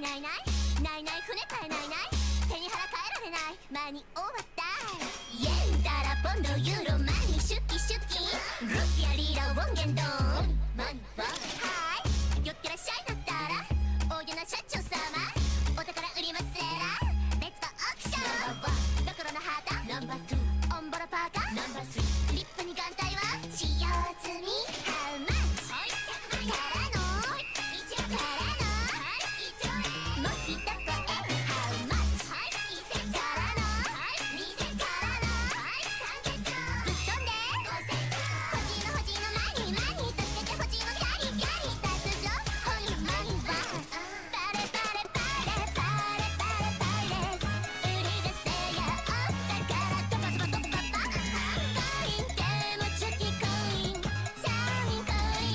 ないないないないない船買えないない背に腹変えられない間に終わったイエンダラポンドユーロマニシュッキシュッキルピアリーラウォンゲンドンマニははい寄ってらっしゃいだったら大家な社長様お宝売りますらレッツゴーオークションドクロの旗ナンバー2オンボロパーカーナンバー3リップに眼帯は使用済み How much? からの1からのもう一声 How much? からの2からの3桁ぶっ飛んで欲しいの欲しいのマニーマニー助けて欲しいのキャリーキャリー達上ホニーマニーはバレバレバレバレバレバレ売り出せやお宝ドバドバドバドバコインでもチョキコインシャインコイ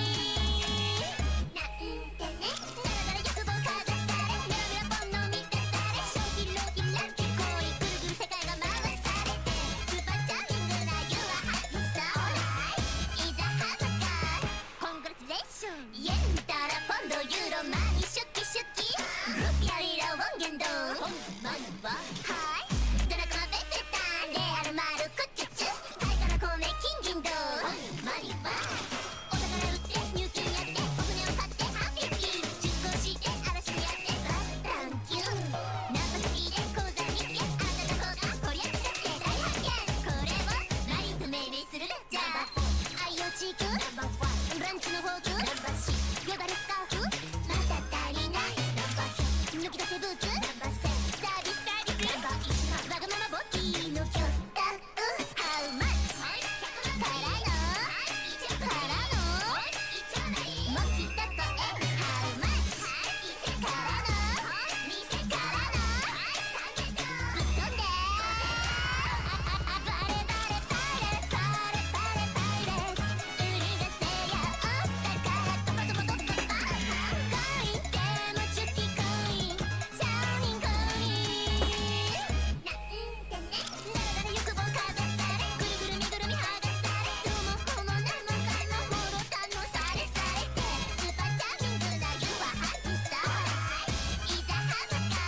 ンなんてねだらだら欲望かざされメロメロポンの満たされショーキロキラキコインぐるぐる世界が回されてスーパーチャーミングな You are happy so alright いざハマかコングラチュレーションイエンダラポンドユーロマニシュッキシュッキルピアリラウォンゲンドンマニははいドラコマベセタンレアルマルクチュチュ貝から米金銀銅マニはお宝売って入金やってお船を買ってハッピーピー出航して嵐にやってサンキューナンパ先で口座にあなた方がこりゃくちゃって大発見これをマリンと命名するじゃあ愛用チークブランチのフォークよだれスカーフまだ足りない抜き出せブーツサービスサービスわがままボディの巨大How much? からのもう一声 How much? からの2からのぶっ飛んでバレバレバレバレバレバレ売り出せやお宝ドバドバドバドバコインでもチュキコインシャイニンコインなんてねだらだら欲望かざされぐるぐる身ぐるみ剥がされどうもこうもなんもかんももろ堪能されされてスーパーチャーミングな You are happy so alright いざハマか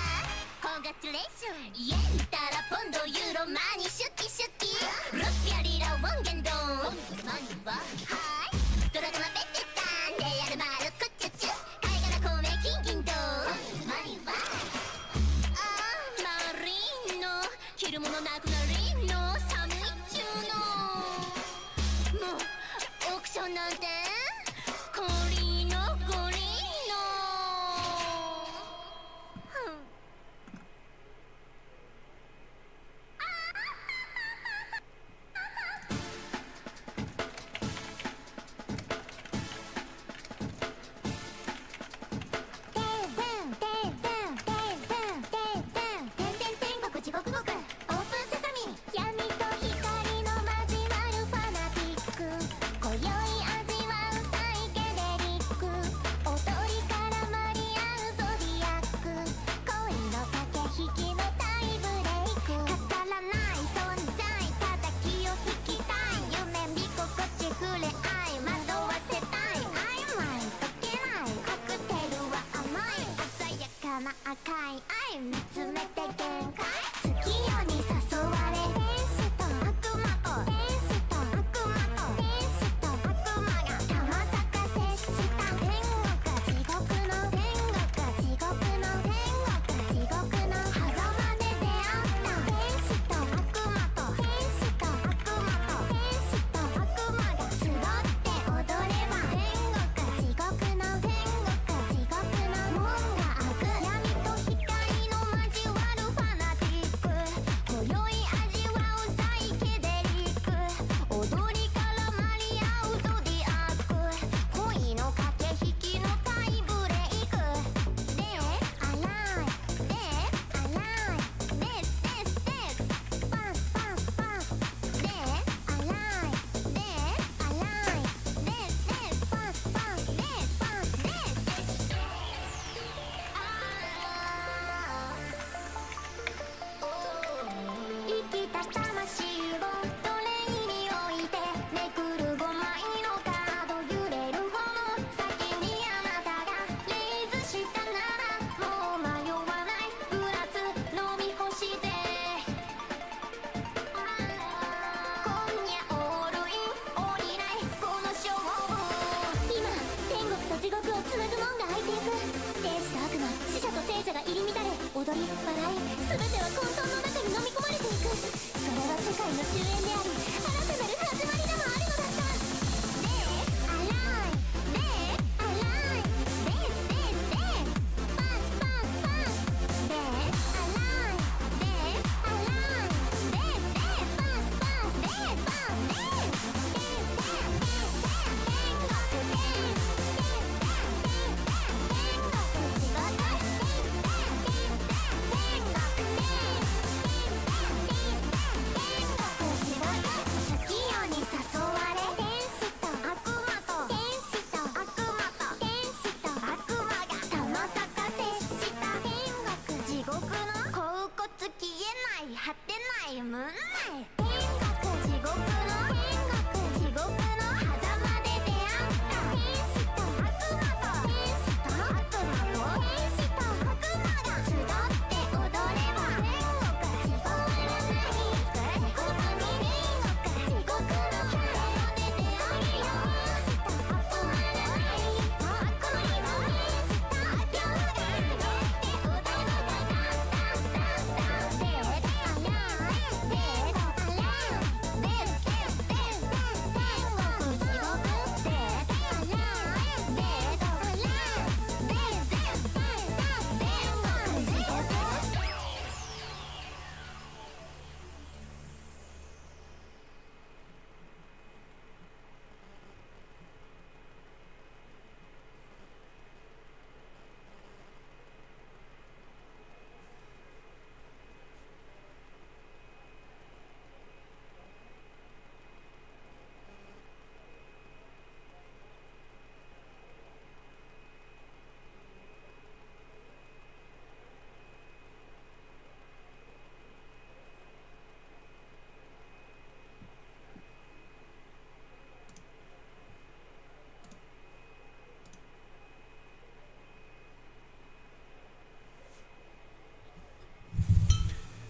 コングラチュレーションイエンダラポンドユーロマニシュッキシュッキルピアリラウォンゲンドンマニははいドラゴマベセタンレアルマルクチュチュ貝殻米金銀銅マニはマリンの着るものなくなりんの寒いっちゅうのもうオークションなんてコリのゴリの天国地獄獄オープンセサミ闇と光の交わるファナティック今宵味わうサイケデリック踊りからマリアウゾディアック恋の駆け引きの大ブレイク飾らない存在ただ気を引きたい夢見心地触れ合い惑わせたい曖昧解けないカクテルは甘い鮮やかな赤い愛見つめて限界月夜に誘われ天使と悪魔と天使と悪魔と天使と悪魔がたまさか接した天国か地獄の天国か地獄の天国か地獄の狭間で出会った天使と悪魔と天使と悪魔と天使と悪魔が集って踊れば天国か地獄の天国か地獄の門が開く闇と光の交踊り笑い全ては混沌の中に飲み込まれていく。それは世界の終焉であり新たなる始まりでもあるのだった。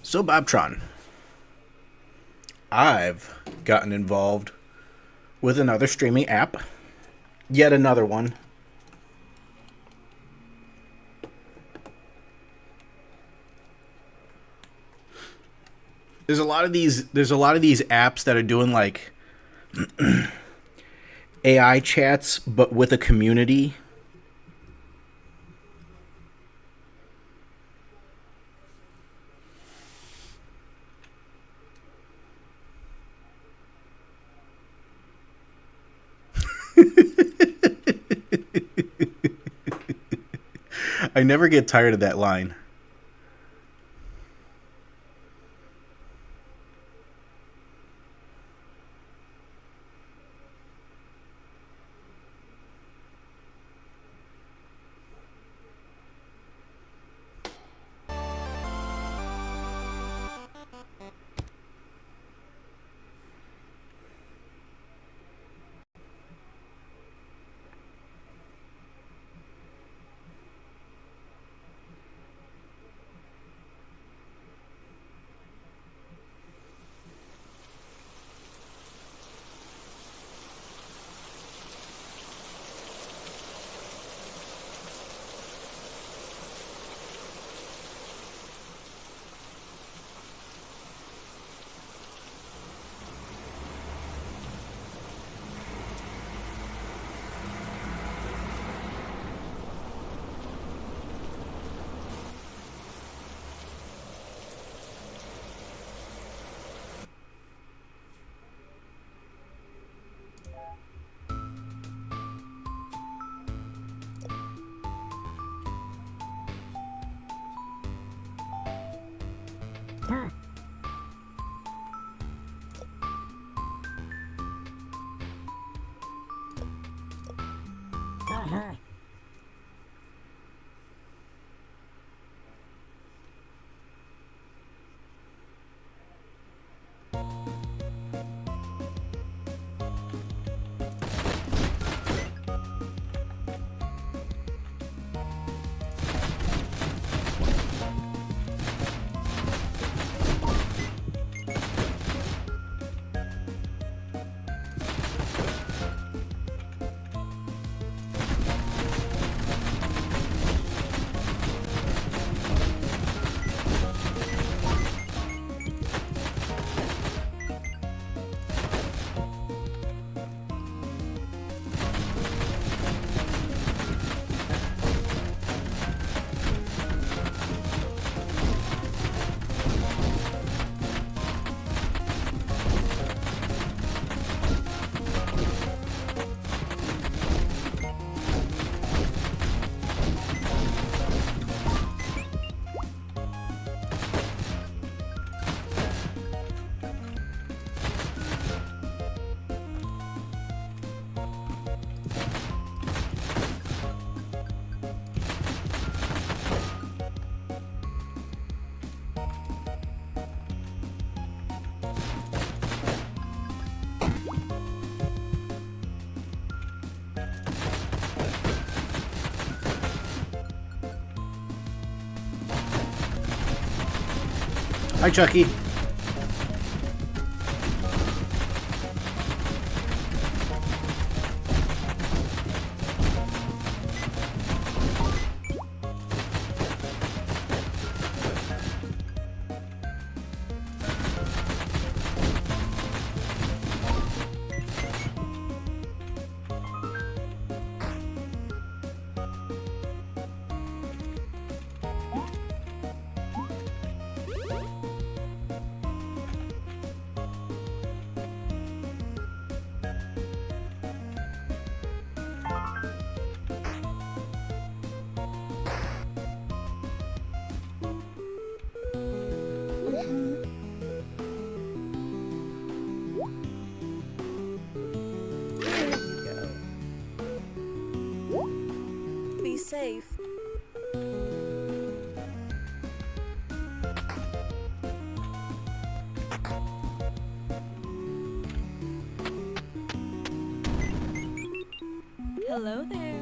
So, Bobtron, I've gotten involved with another streaming app. Yet another one. There's a lot of these apps that are doing like AI chats but with a community. I never get tired of that line. Hi, Chucky. Be safe. Hello there.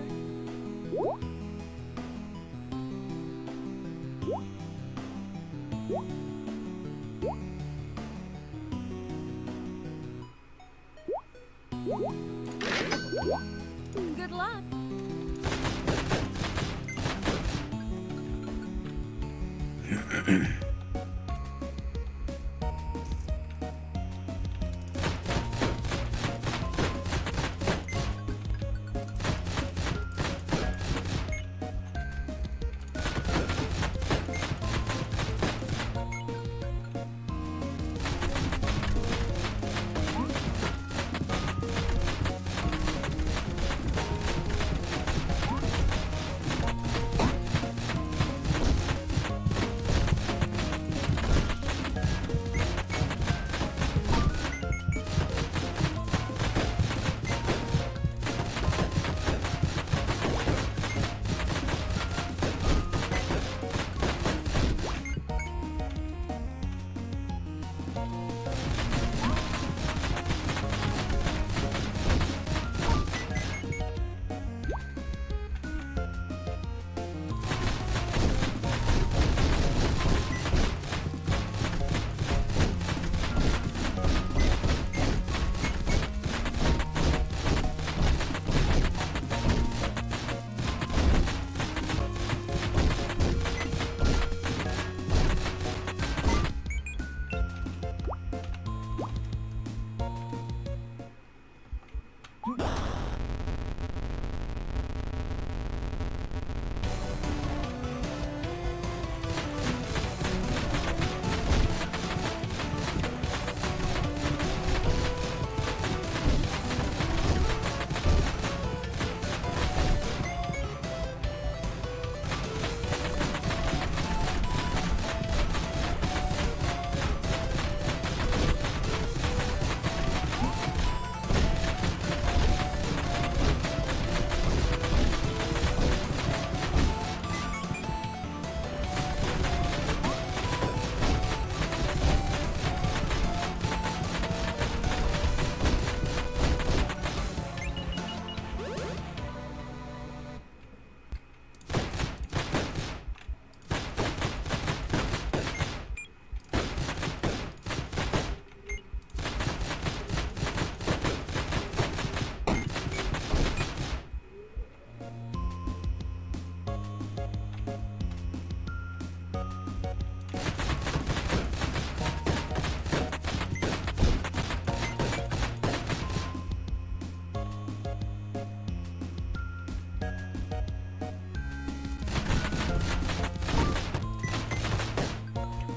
Good luck.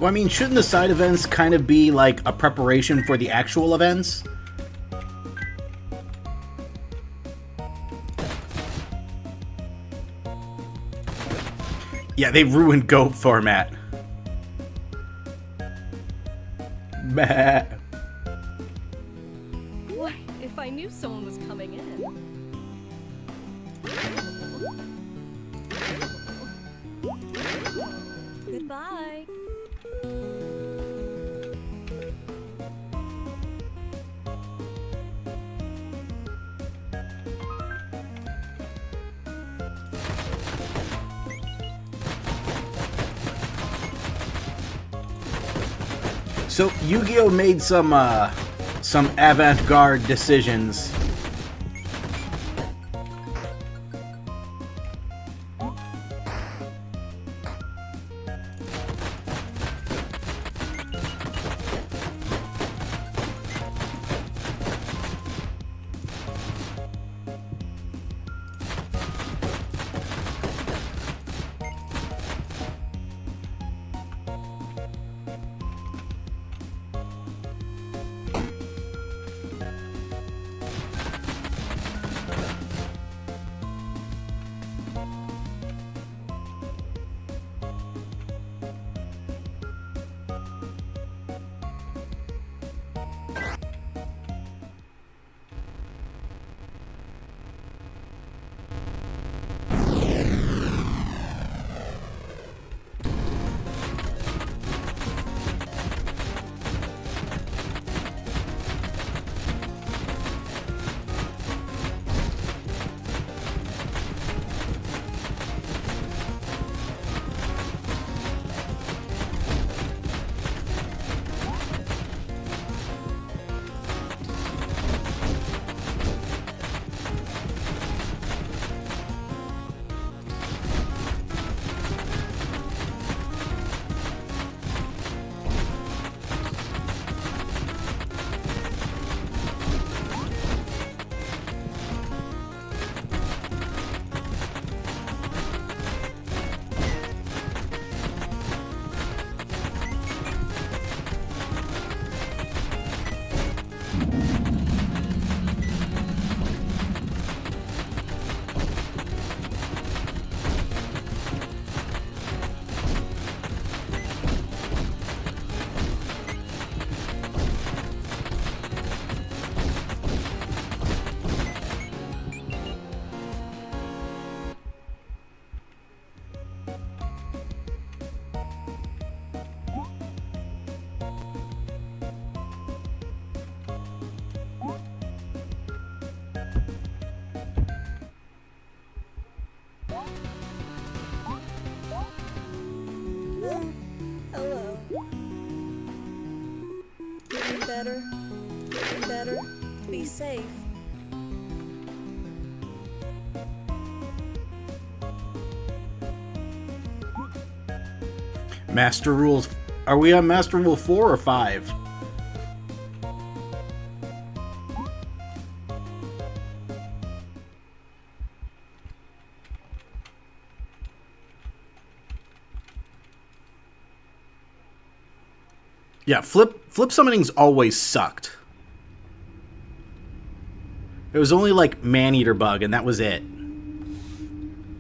Well, I mean, shouldn't the side events kind of be like a preparation for the actual events? Yeah, they ruined GOAT format. Bah. Why, if I knew someone was coming in. Goodbye. So Yu-Gi-Oh made some avant-garde decisions. Hello. Be better. Be better. Be safe. Master rules. Are we on Master Rule 4 or 5? Yeah, flip summoning's always sucked. It was only like Man-Eater Bug, and that was it.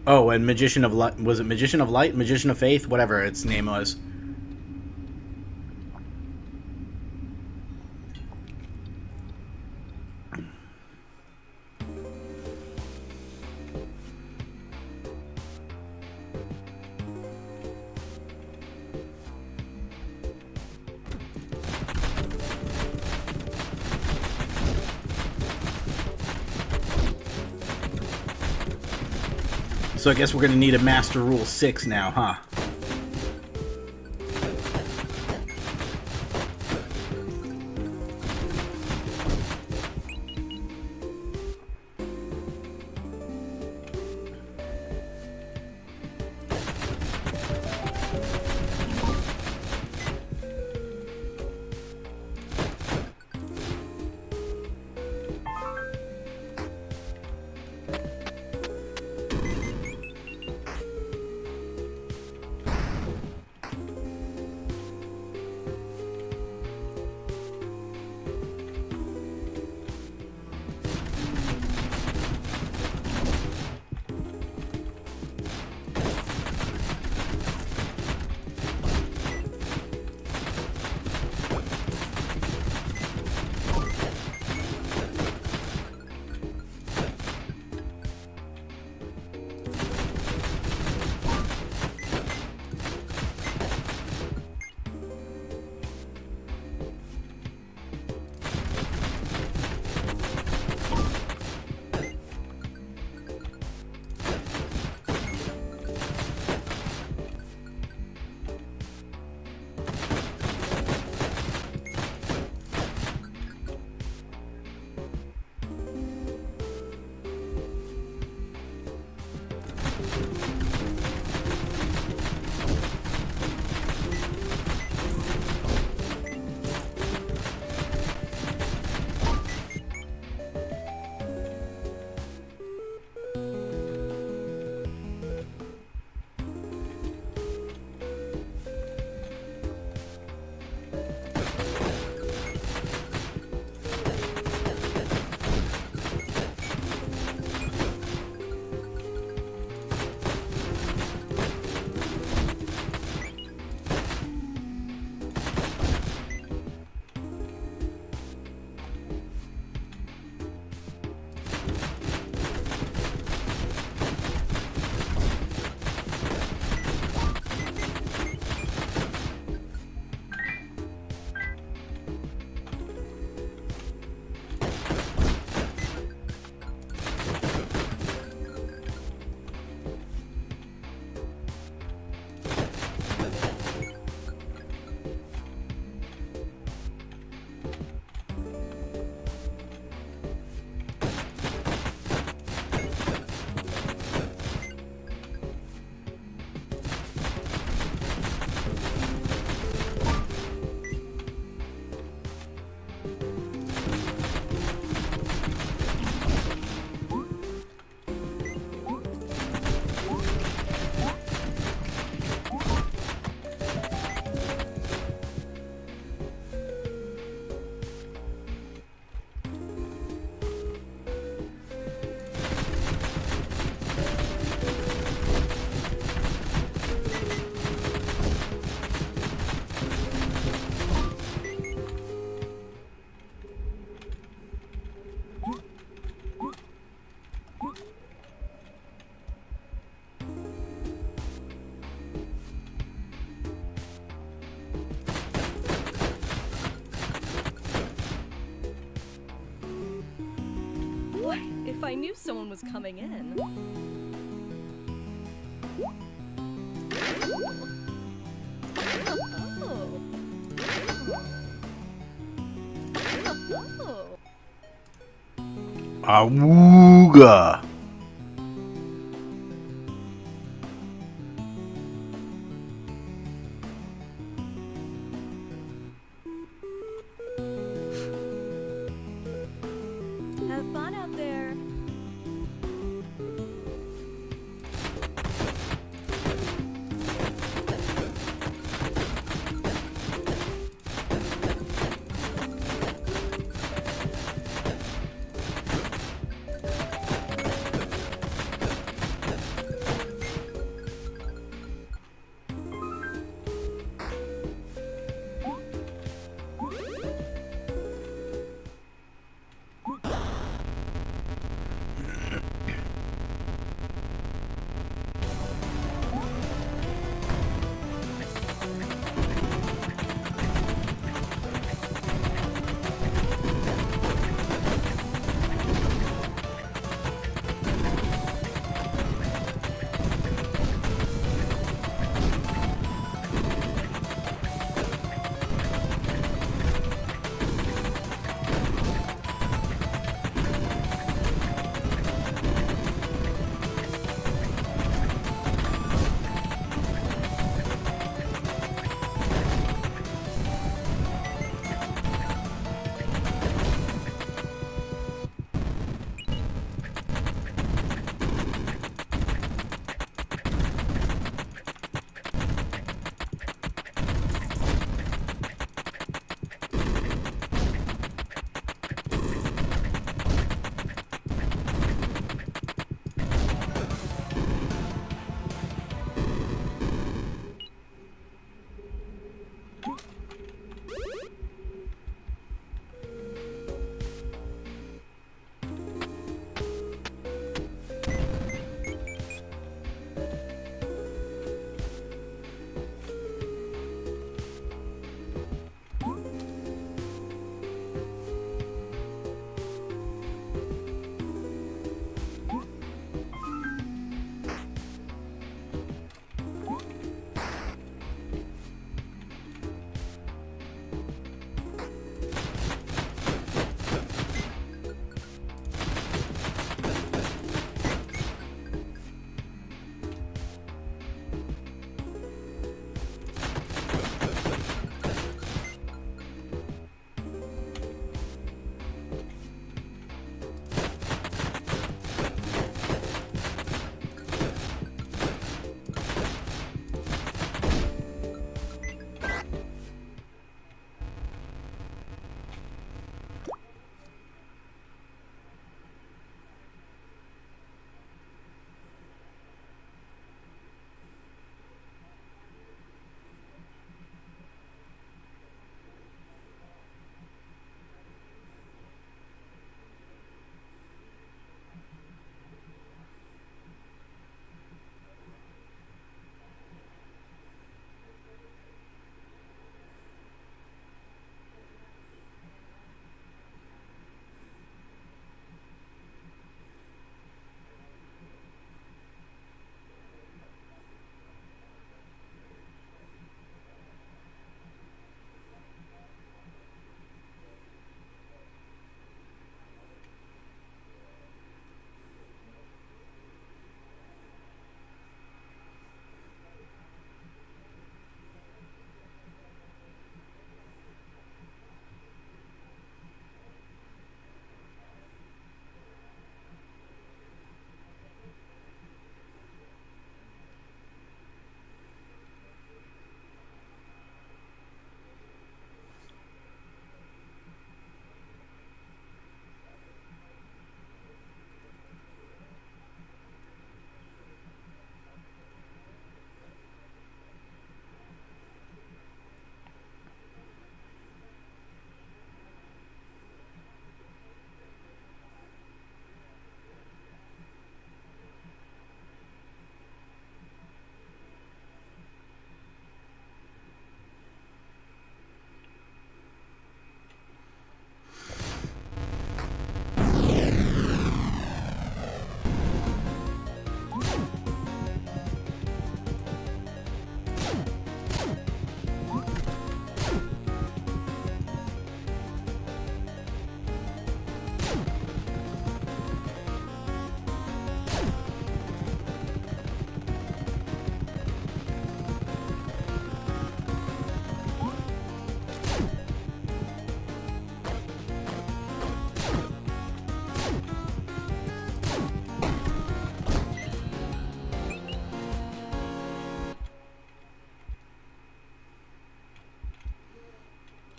Oh, and Magician of Light. Was it Magician of Light? Magician of Faith? Whatever its name was. So I guess we're going to need a Master Rule 6 now, huh? if I knew someone was coming in. Oh. Awooga. Have fun out there.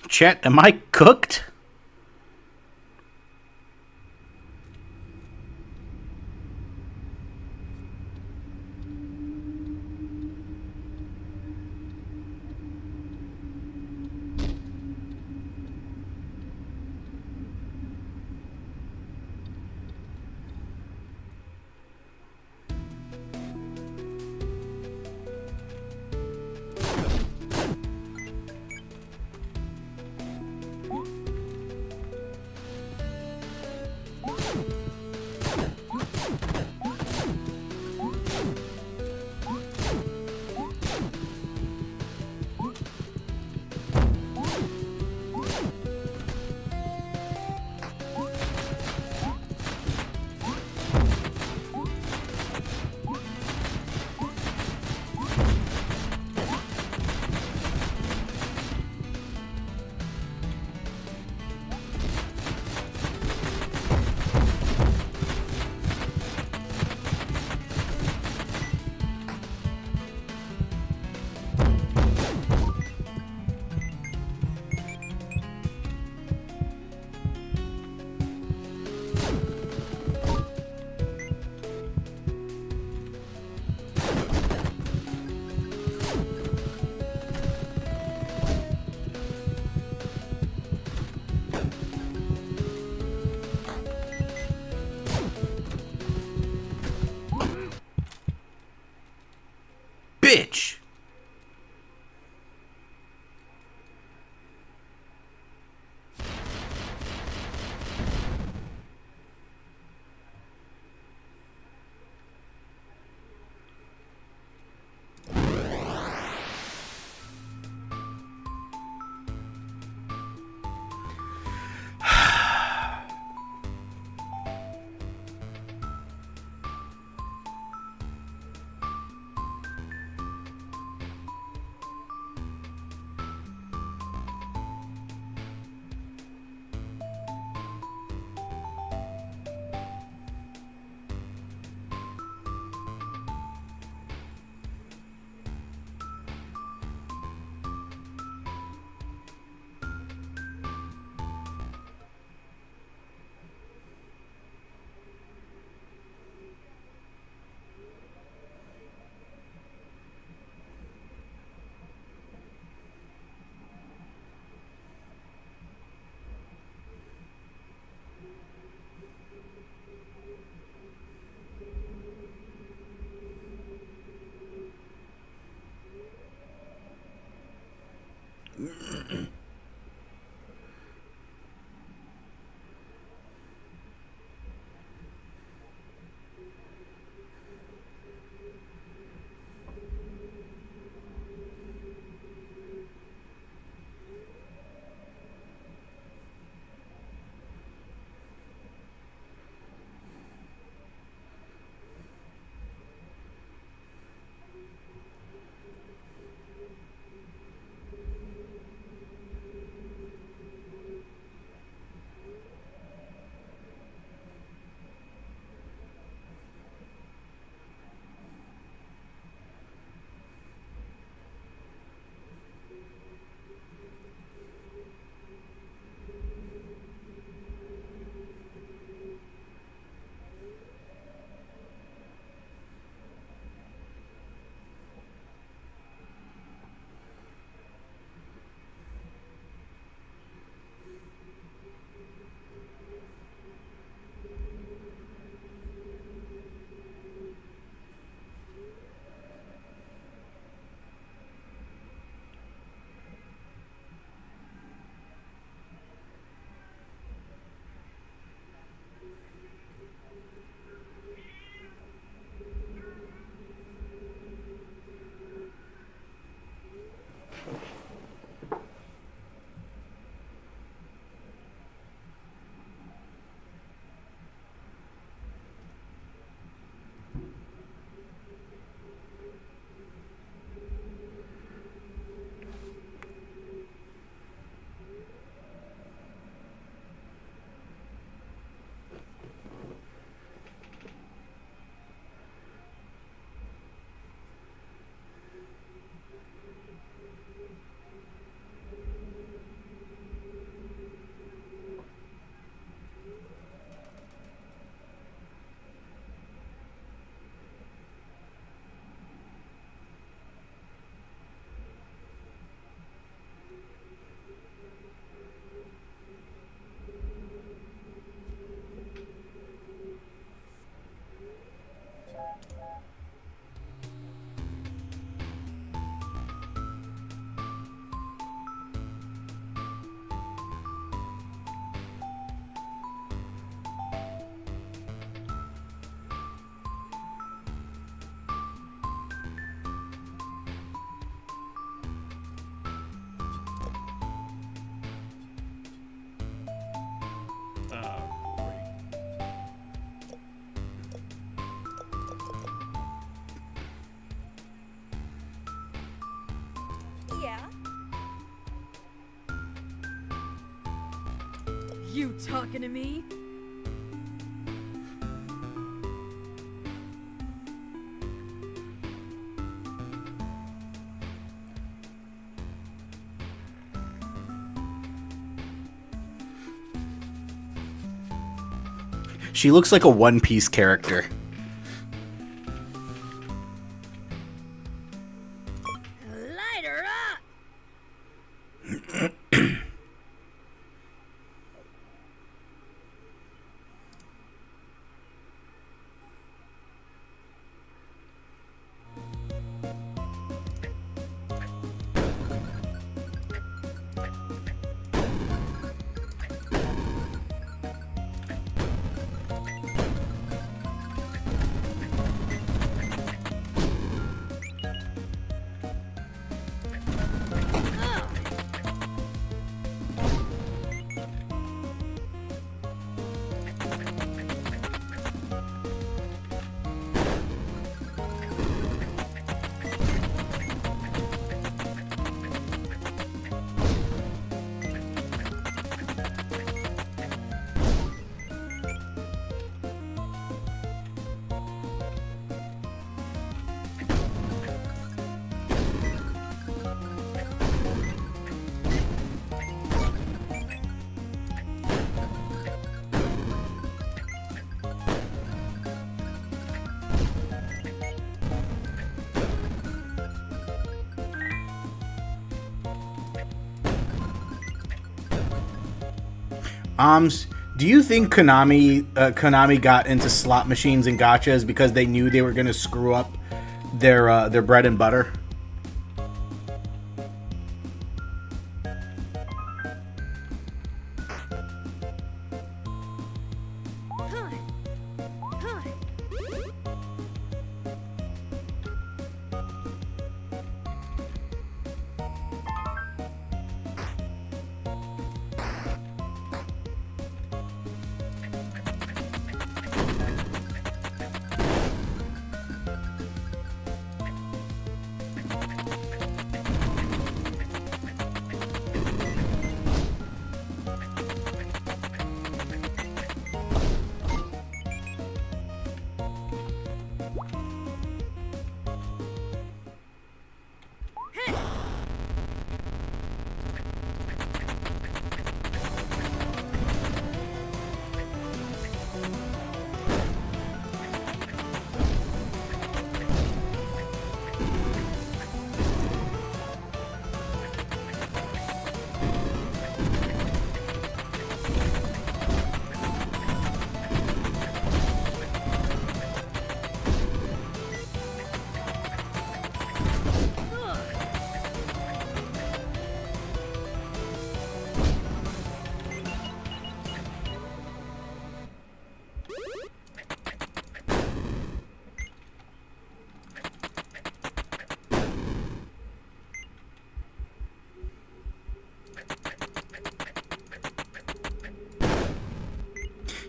Chet, am I cooked? Bitch! You talking to me? She looks like a One Piece character. Light her up! Do you think Konami got into slot machines and gachas because they knew they were going to screw up their bread and butter?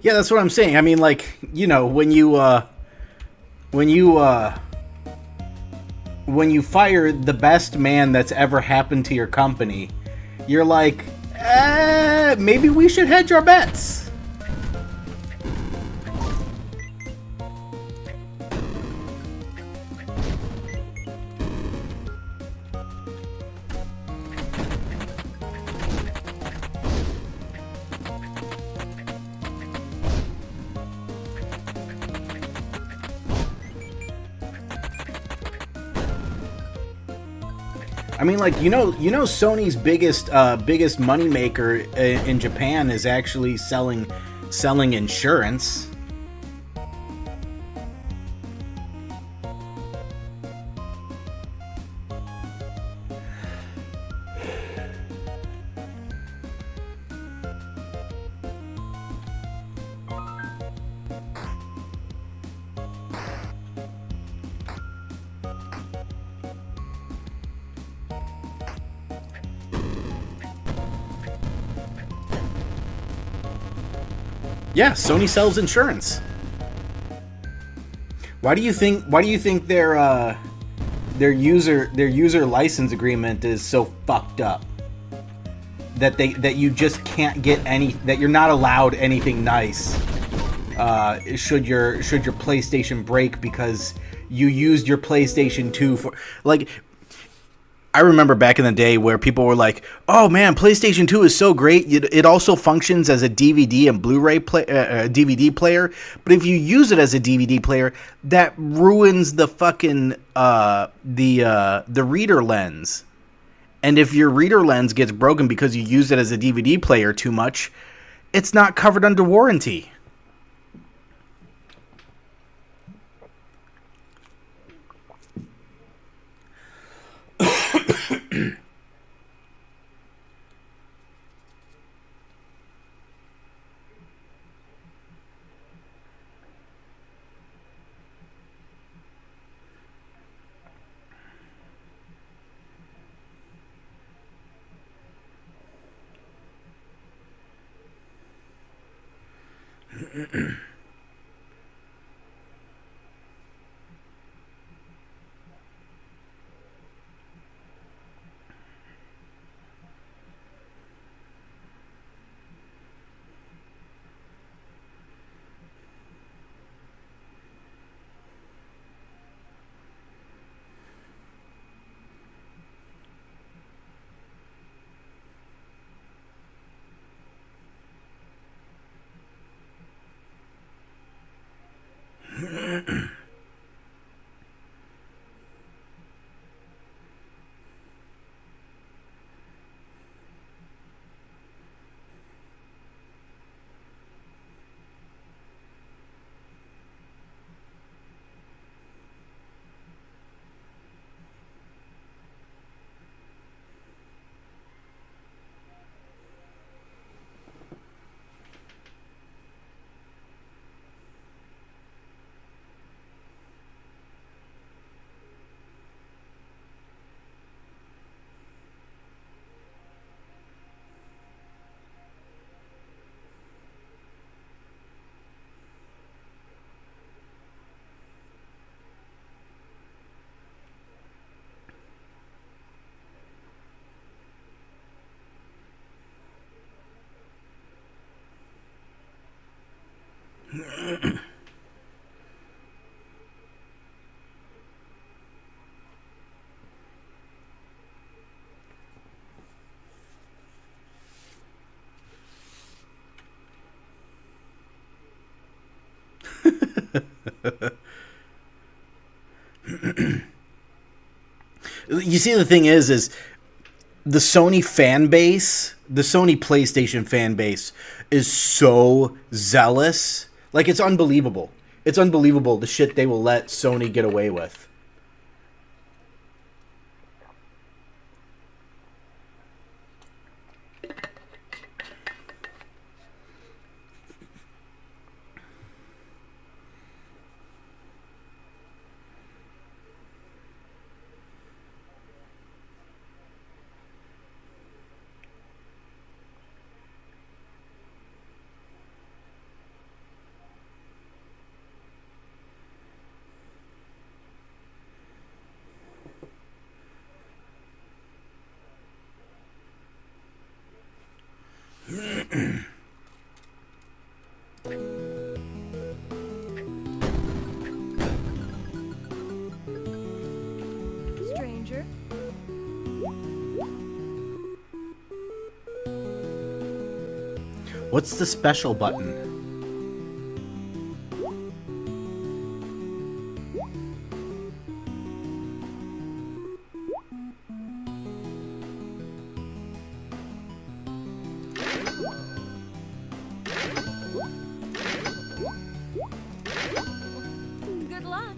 Yeah, that's what I'm saying. I mean, like, you know, when you fire the best man that's ever happened to your company, you're like, maybe we should hedge our bets. I mean, like, you know, Sony's biggest moneymaker in Japan is actually selling insurance. Yeah, Sony sells insurance. Why do you think their user license agreement is so fucked up? that you just can't get any, that you're not allowed anything nice should your PlayStation break because you used your PlayStation 2 for, like, I remember back in the day where people were like, "Oh man, PlayStation 2 is so great. It also functions as a DVD and Blu-ray DVD player. But if you use it as a DVD player, that ruins the fucking the reader lens. And if your reader lens gets broken because you use it as a DVD player too much, it's not covered under warranty." You see, the thing is the Sony fan base, the Sony PlayStation fan base is so zealous. Like, it's unbelievable. It's unbelievable the shit they will let Sony get away with. Stranger. What's the special button? Good luck.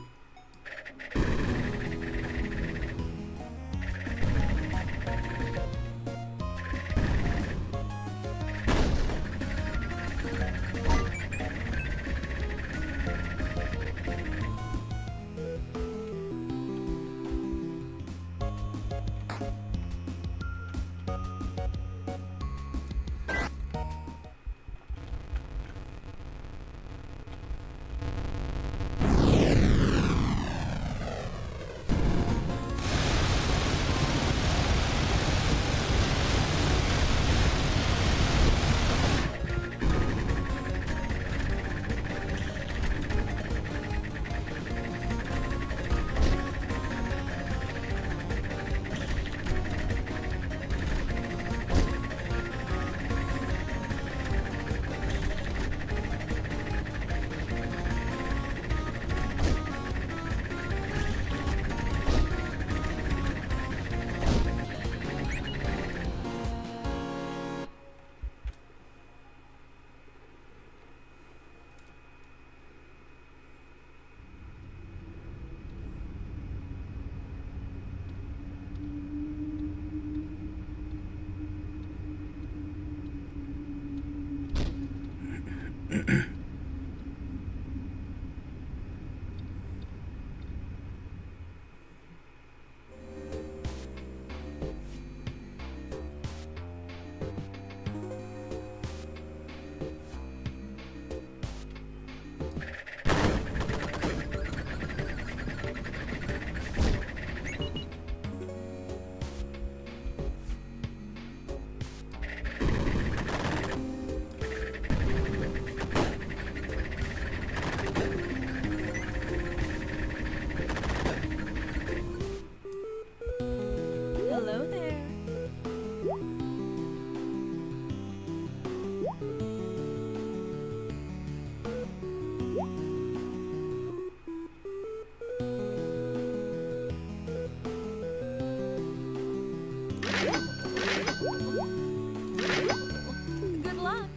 Hello there. Good luck.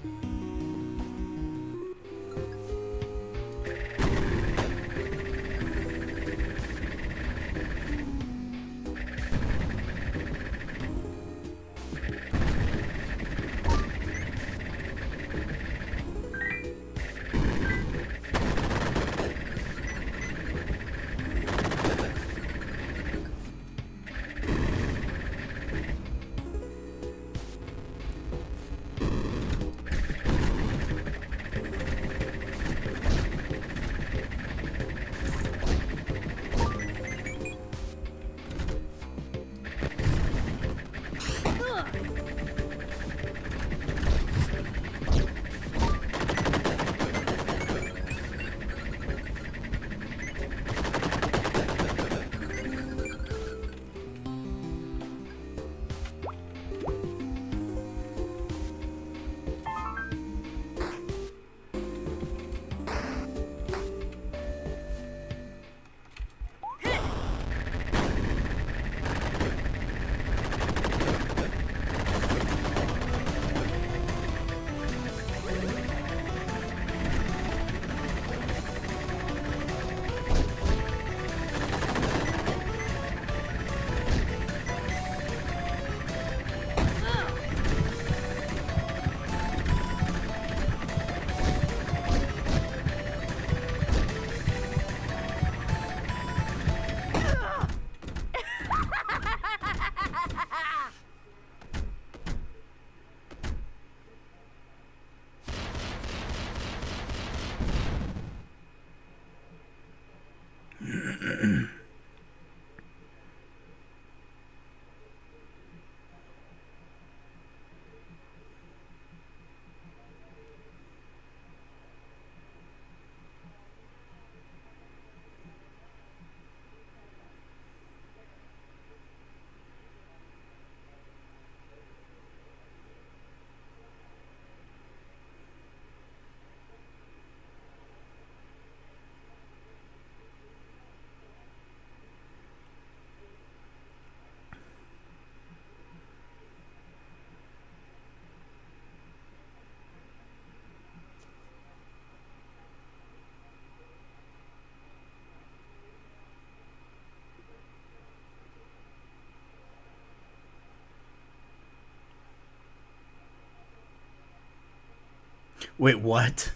Wait, what?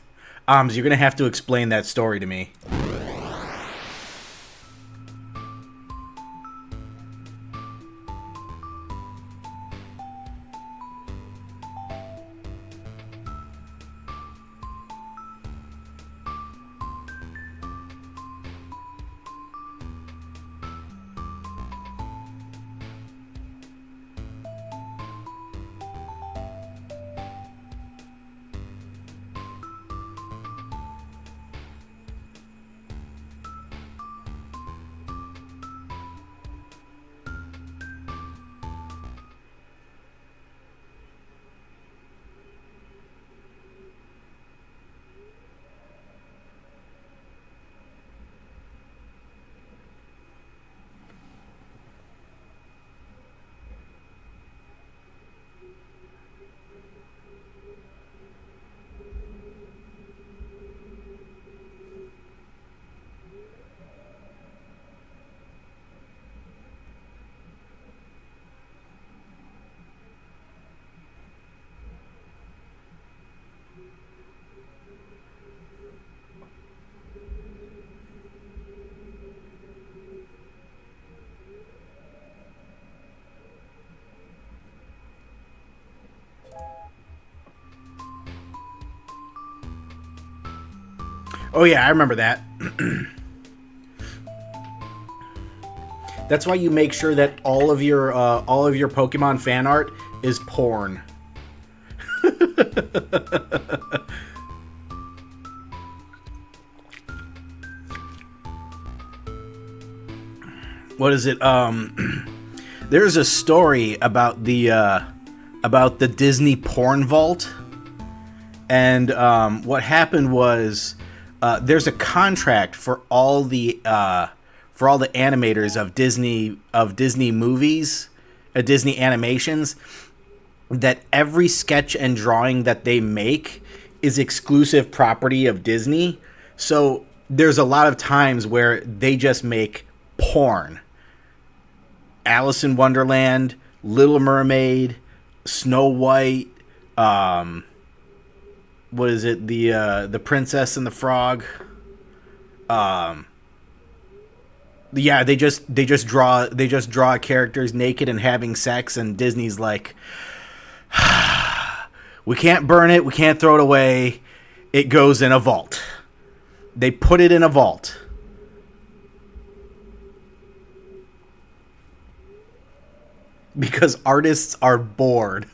You're gonna have to explain that story to me. Oh yeah, I remember that. That's why you make sure that all of your Pokemon fan art is porn. What is it? There's a story about the Disney porn vault, and what happened was there's a contract for all the animators of Disney movies, Disney animations, that every sketch and drawing that they make is exclusive property of Disney. So there's a lot of times where they just make porn. Alice in Wonderland, Little Mermaid, Snow White, what is it? The Princess and the Frog. Yeah, they just draw characters naked and having sex, and Disney's like, we can't burn it, we can't throw it away. It goes in a vault. They put it in a vault. Because artists are bored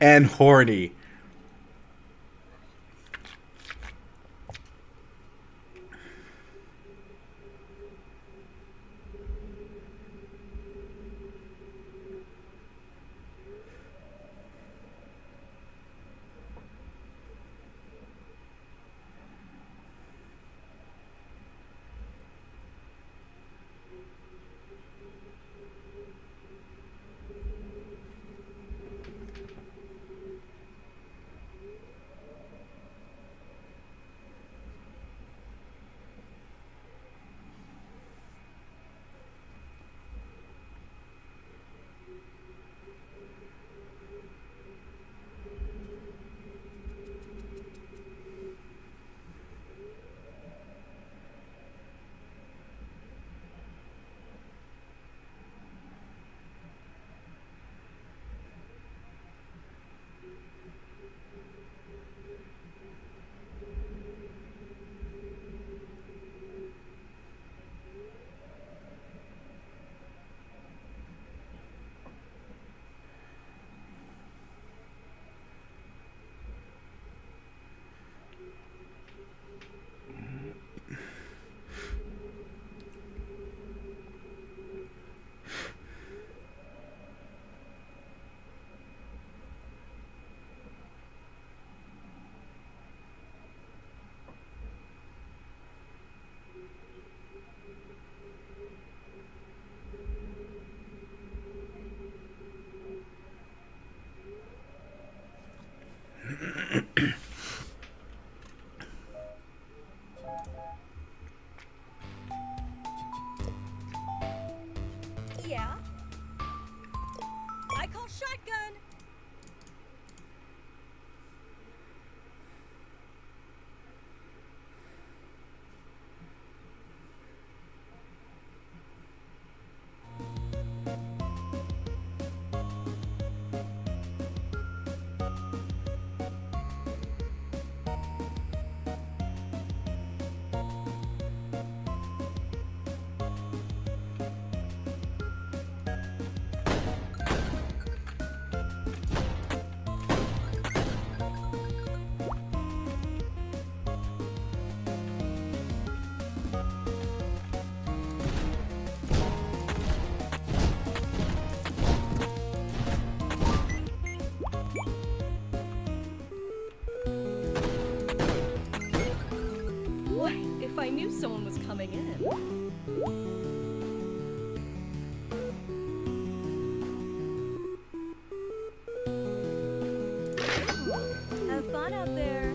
and horny. Yeah. I call shotgun. What if I knew someone was coming in? Have fun out there.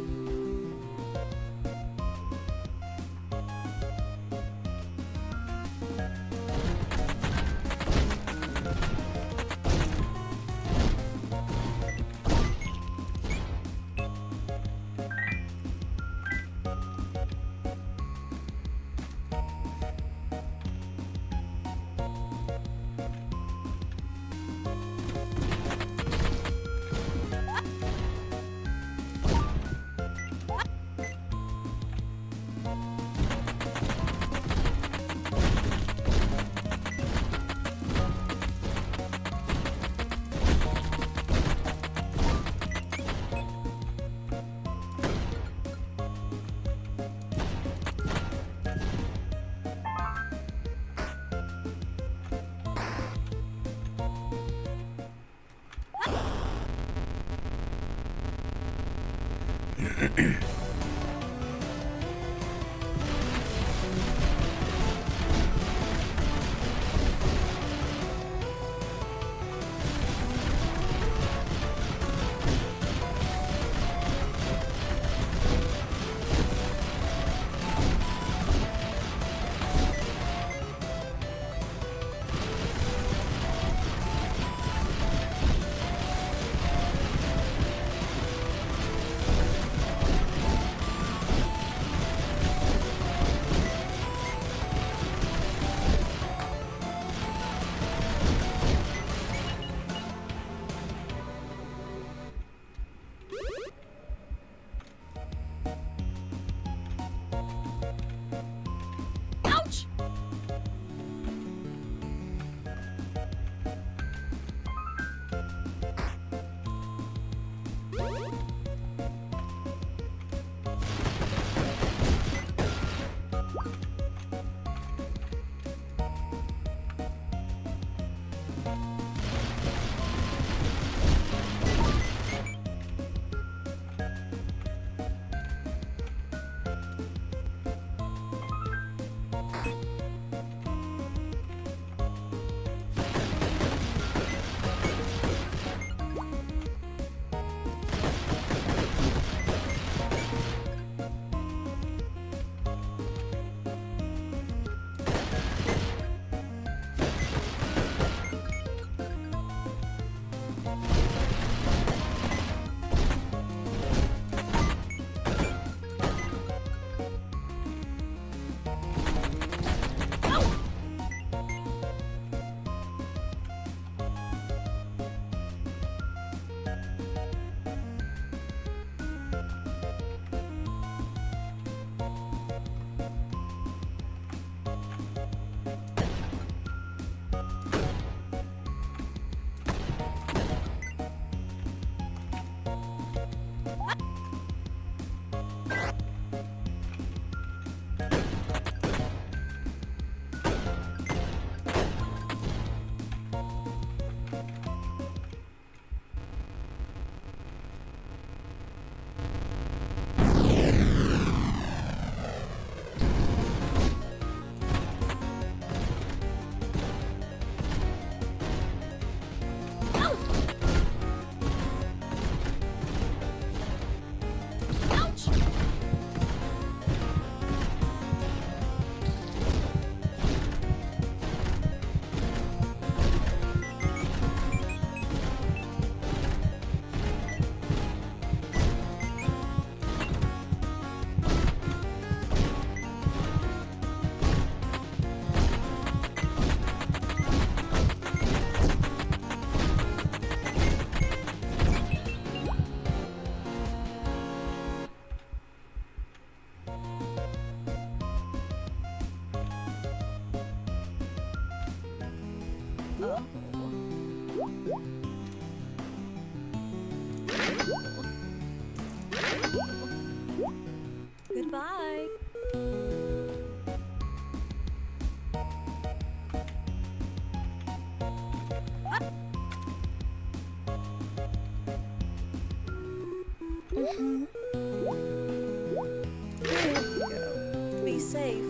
Ouch! Ouch! Goodbye. There you go. Be safe.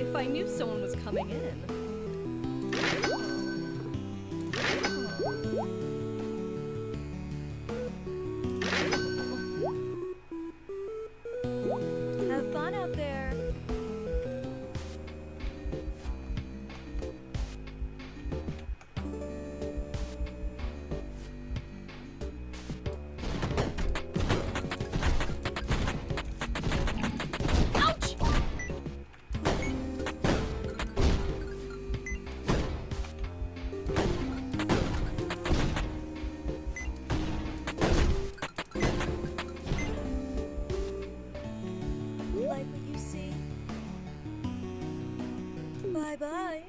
if I knew someone was coming in. Have fun out there. Ouch! Like what you see? Bye-bye.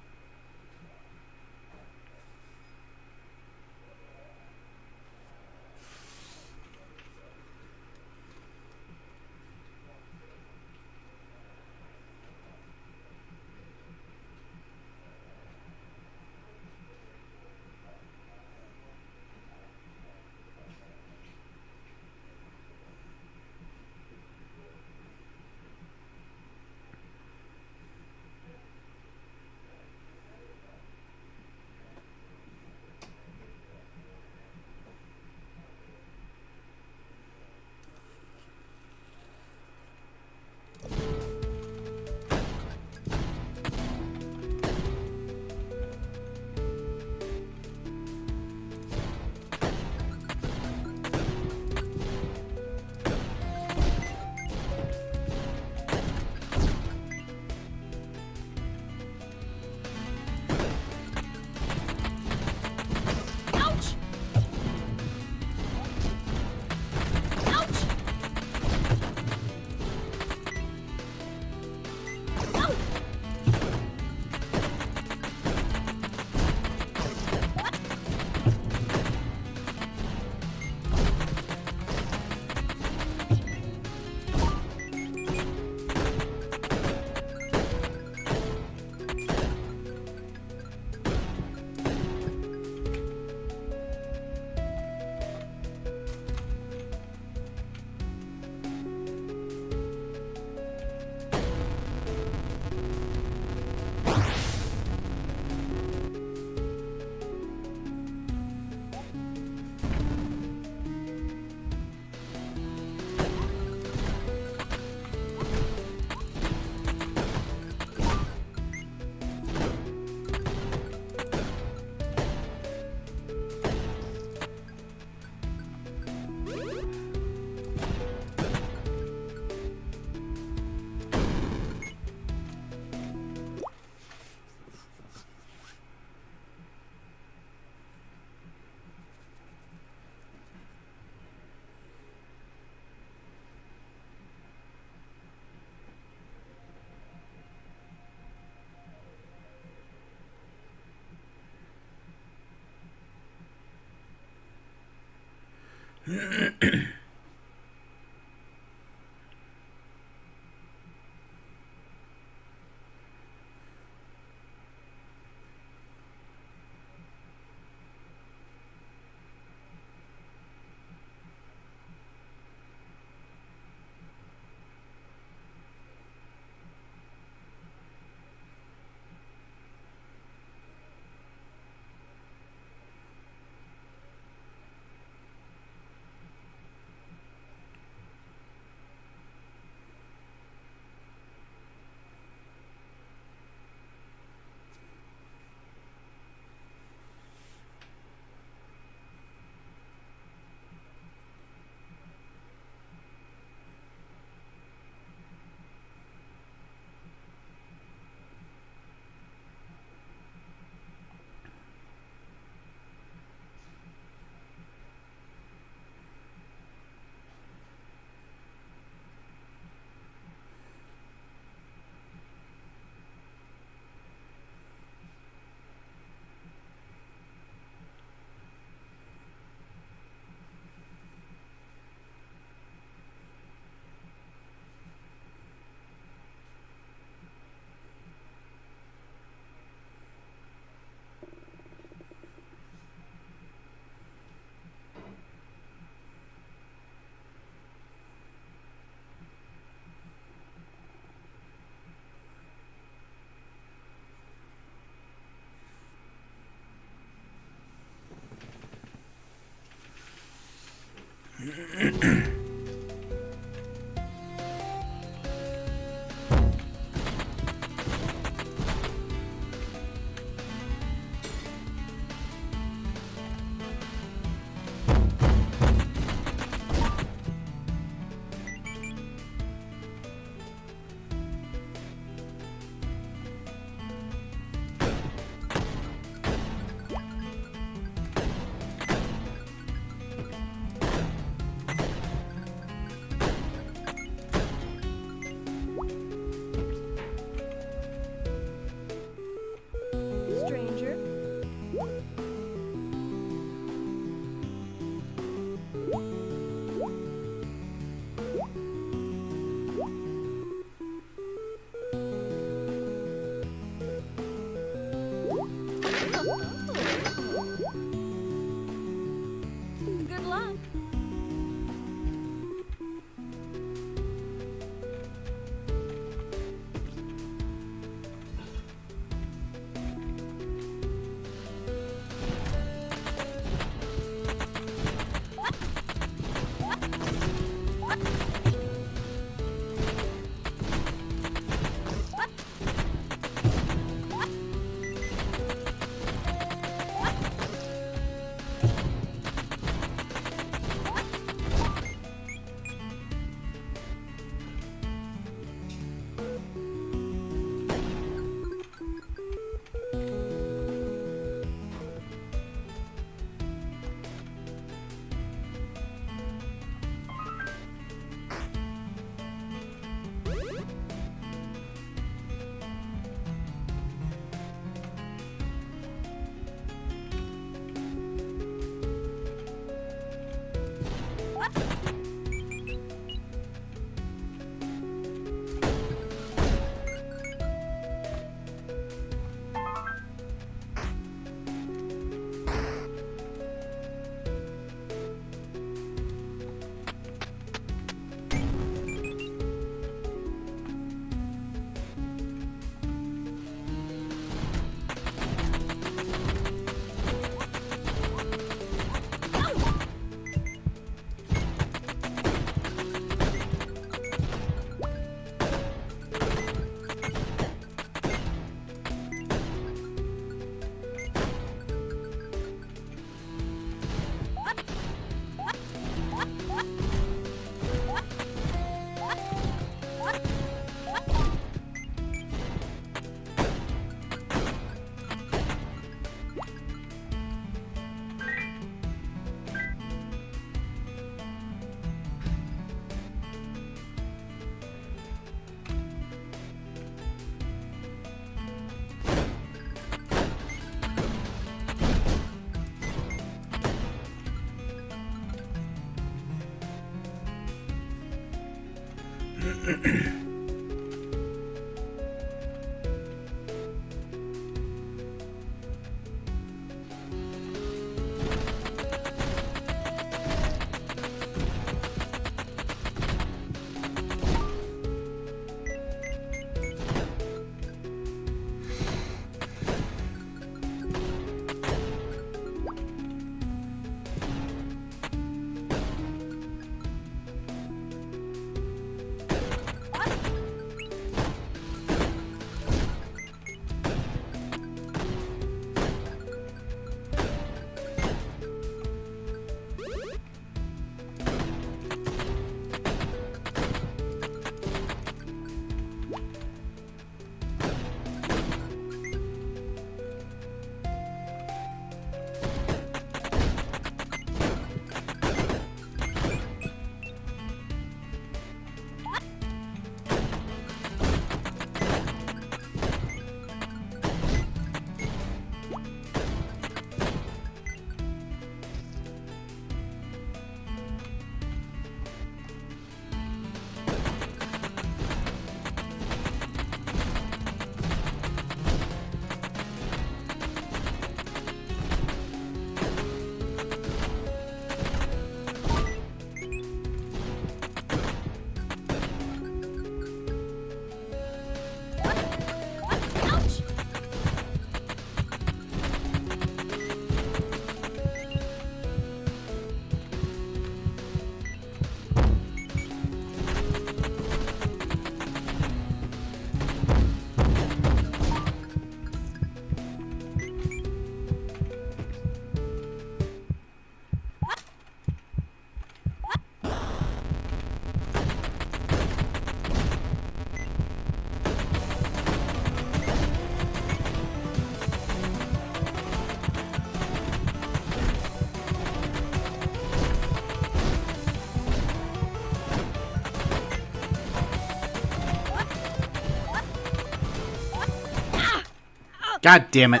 God damn it.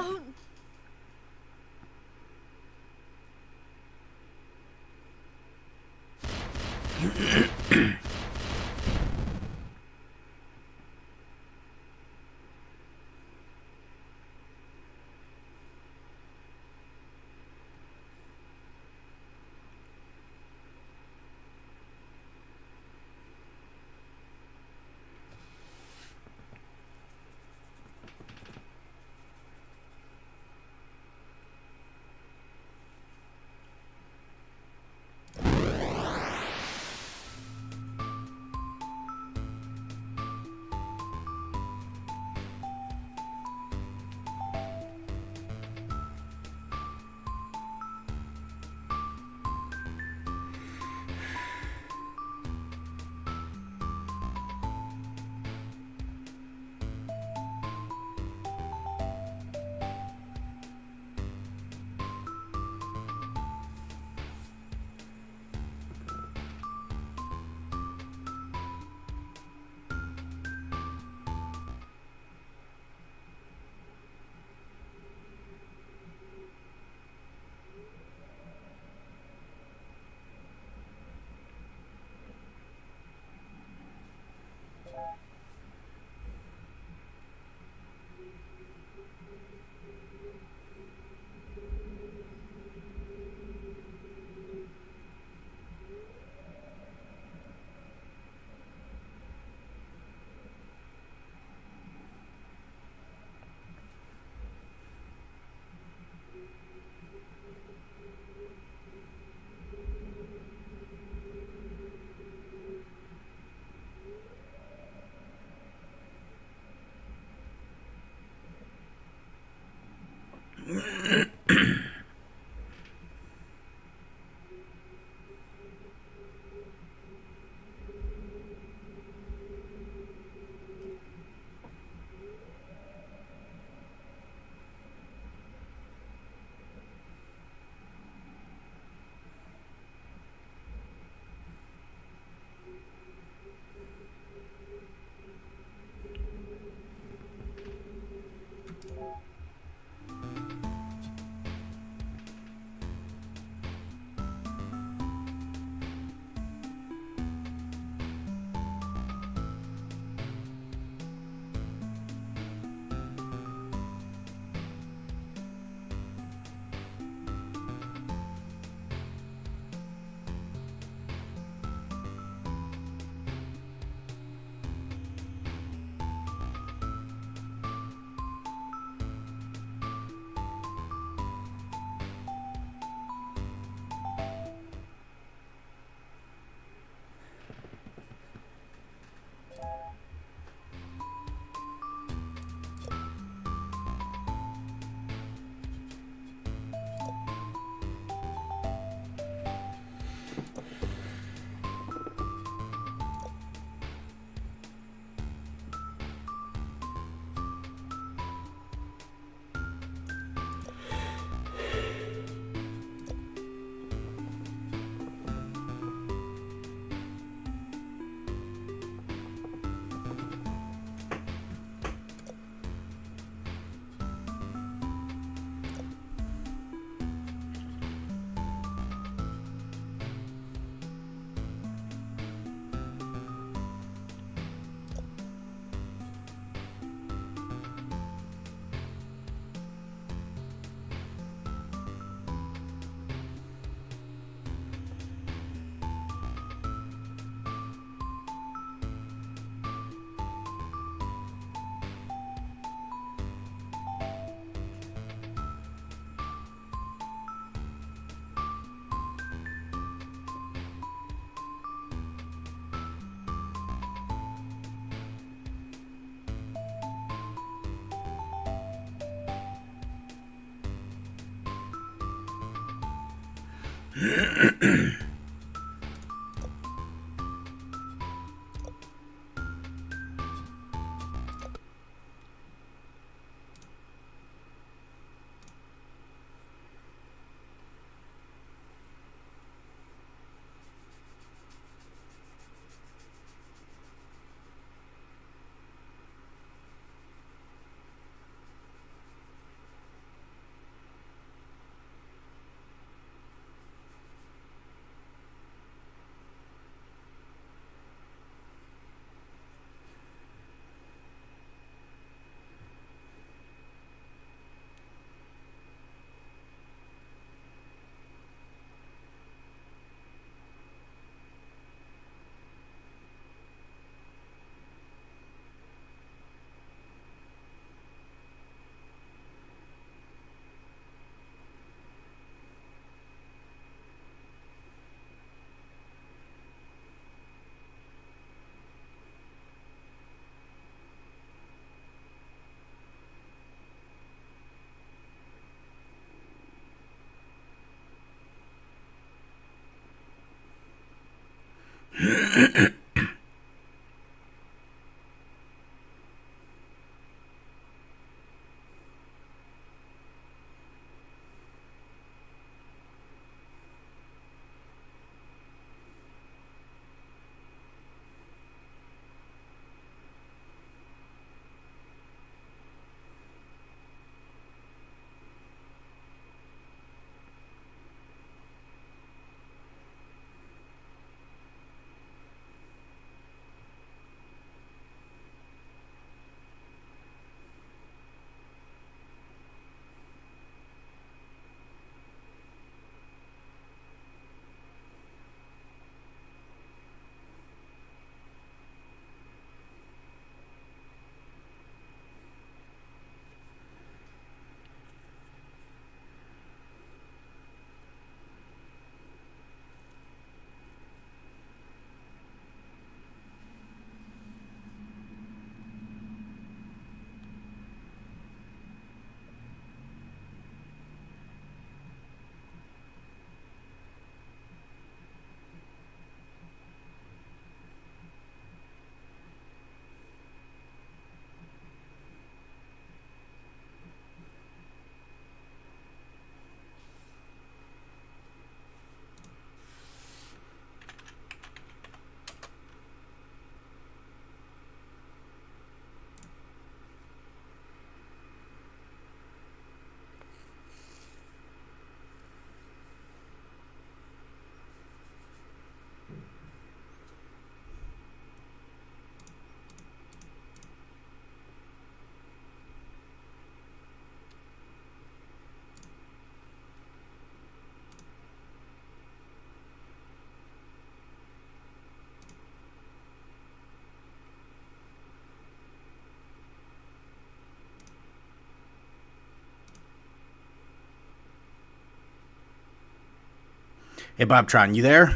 Hey, Bobtron, you there?